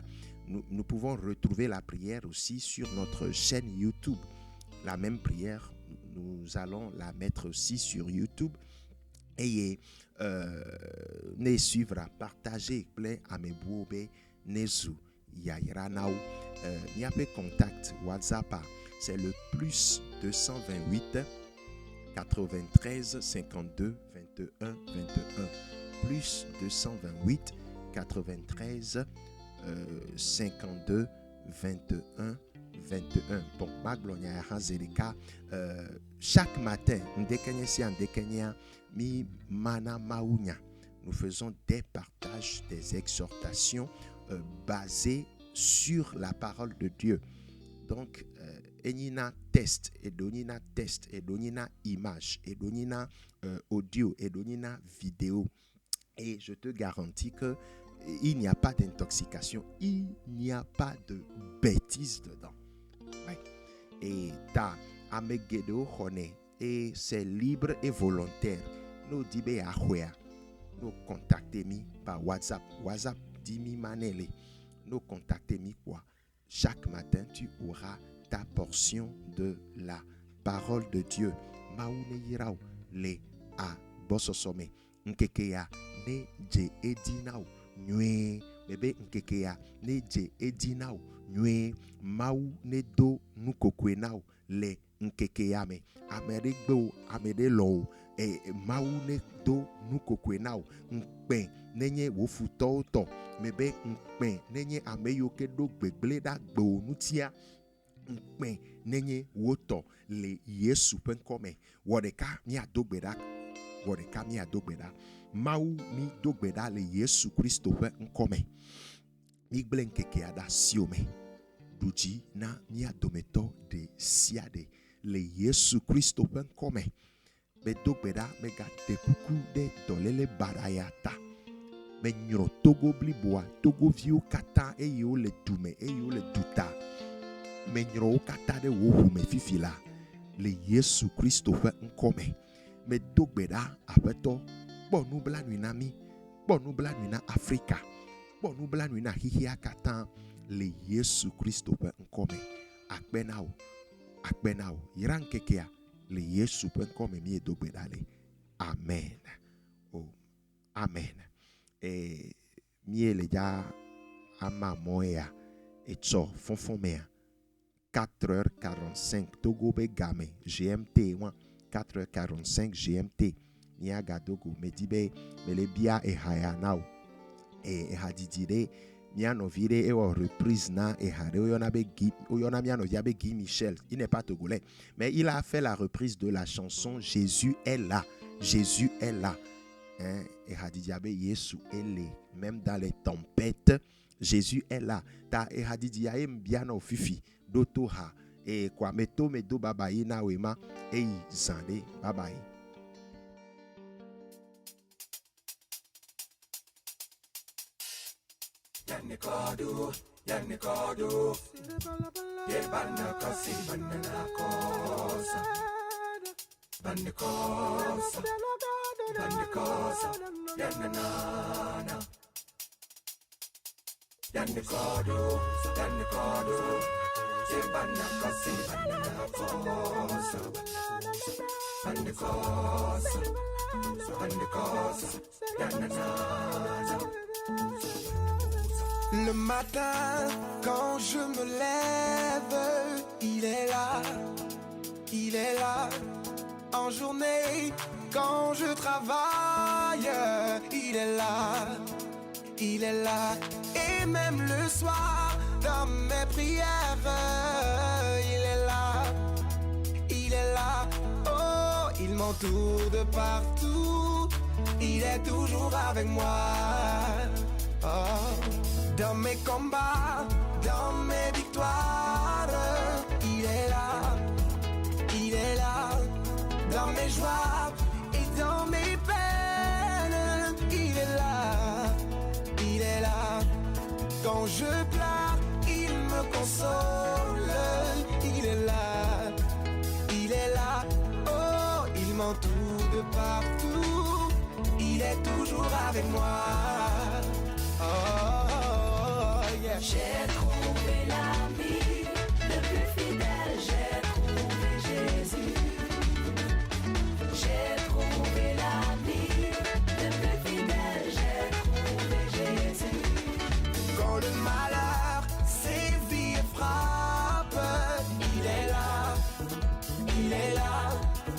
nous pouvons retrouver la prière aussi sur notre chaîne YouTube. La même prière nous allons la mettre aussi sur YouTube et ne suivra partager plein à mes boube nezu yaira nao n'y a pas contact WhatsApp c'est le plus 228 93 52 21 21 plus 228 93 52 21 21. Bon, Maglonia Hazerika, chaque matin, mi mana maunya. Nous faisons des partages, des exhortations basées sur la parole de Dieu. Donc, enina test, et donina image, et donina audio, et donina vidéo. Et je te garantis que il n'y a pas d'intoxication, il n'y a pas de bêtises dedans. Ouais. Et ta amegedo hone et c'est libre et volontaire. Nous dibe ahwea. Nous contactez-moi par WhatsApp. WhatsApp dimi manele. Nous contactez-moi quoi? Chaque matin tu auras ta portion de la parole de Dieu. Maune yirao le a bososome. Nkekeya ne je edinao. Nyue bebe nkekea neje edinao nyue mau ne do nukokwe nao le nkekea me amere gbo amere lo mau ne do nukokwe nao nkpe nenye wofuto to mebe nkpe nenye ameyoke do gbegble da gbo nutia nkpe nenye woto le Yesu penkome wodeka mi adogbeda mau mi dogbeda le Yesu Kristo penkome mi gble nkeke ada siome duji na mi adometo de siade le Yesu Kristo penkome be dogbeda me ga tekuku de dolele barayata me nyro togo bliboa togo viu kata eyo le dume eyo le duta me nyro kata de wo me fifila le Yesu Kristo fe nkome me dogbeda apeto bo nubla nuinami bo nubla nuina Afrika bo nubla nuina hihia kata le Yesu Kristo fe nkome akpenao irankekea le Yesu pe nkome mi dogbeda le amen amen mi le ja ama moya etso fonfomea 4h45 Togo be game GMT 4h45 GMT mi aga dogo me dibe me le bia haya now hadidire mi anovire reprise na hare oyona mi anovia be Guy Michel, il n'est pas togolais mais il a fait la reprise de la chanson Jésus est là et hadidiabe Yesu ele même dans les tempêtes Jésus est là ta e hadidia mbiana ofifi dotoha e kwa meto medo babayi na wema e zande babayi Yanikodu Yebana kosi banana kosa Bandikosa Yanana Yanikodu Yebana kosi banana kosa Bandikosa Yanana. Le matin, quand je me lève, il est là, en journée, quand je travaille, il est là, et même le soir, dans mes prières, il est là, oh, il m'entoure de partout, il est toujours avec moi, oh. Dans mes combats, dans mes victoires, il est là, dans mes joies et dans mes peines, il est là, quand je pleure, il me console, il est là, oh, il m'entoure de partout, il est toujours avec moi, oh. J'ai trouvé l'ami le plus fidèle, j'ai trouvé Jésus. J'ai trouvé l'ami le plus fidèle, j'ai trouvé Jésus. Quand le malheur sévit et frappe, il est là.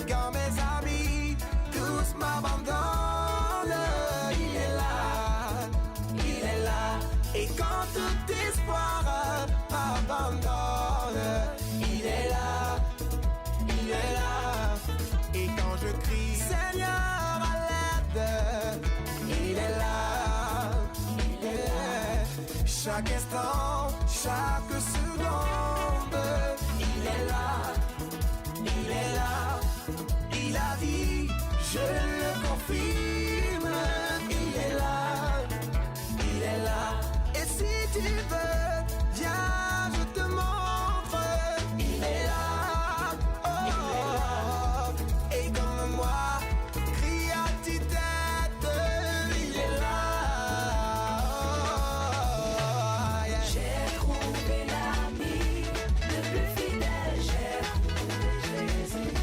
Quand mes amis tous m'abandonnent, il est là. Et quand tout espoir abandonne, il est là. Et quand je crie, Seigneur, à l'aide, il est là. Chaque instant, chaque seconde, il est là. Il a dit, je le confirme, il est là. Et si tu veux, viens, je te montre, il est là, oh, et comme moi, crie à tue-tête, il est là, oh, yeah. J'ai trouvé l'ami le plus fidèle, j'ai trouvé Jésus.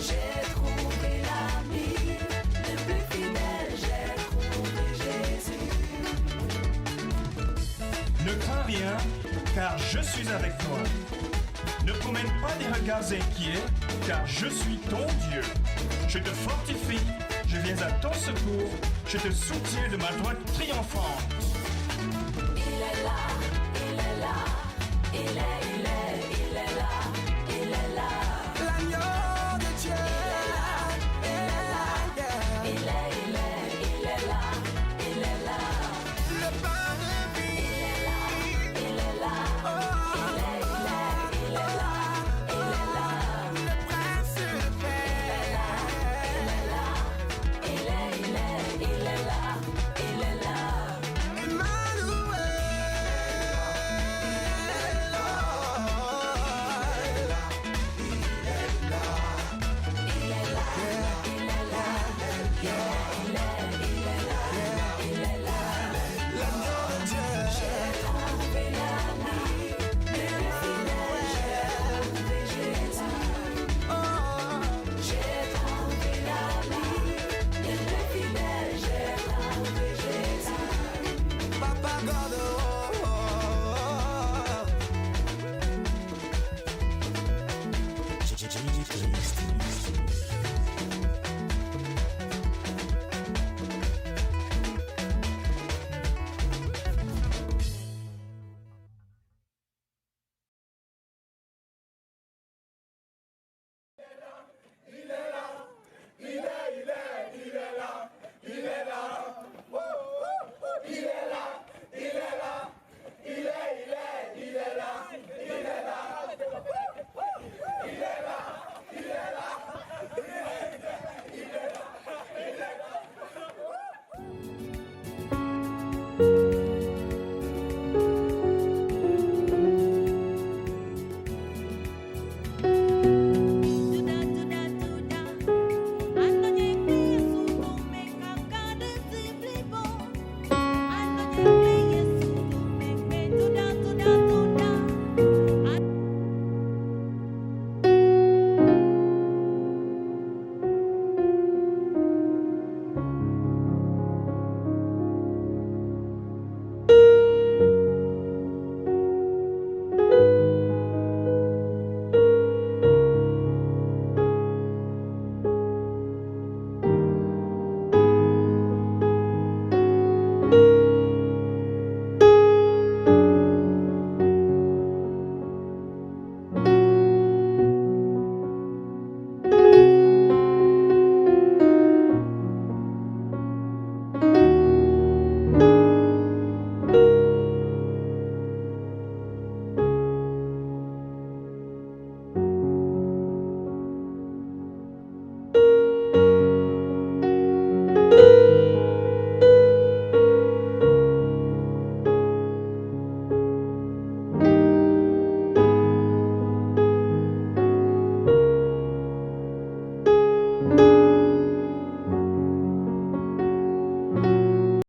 J'ai trouvé l'ami Ne crains rien, car je suis avec toi. Ne promène pas des regards inquiets, car je suis ton Dieu. Je te fortifie, je viens à ton secours, je te soutiens de ma droite triomphante. Il est là, il est là, il est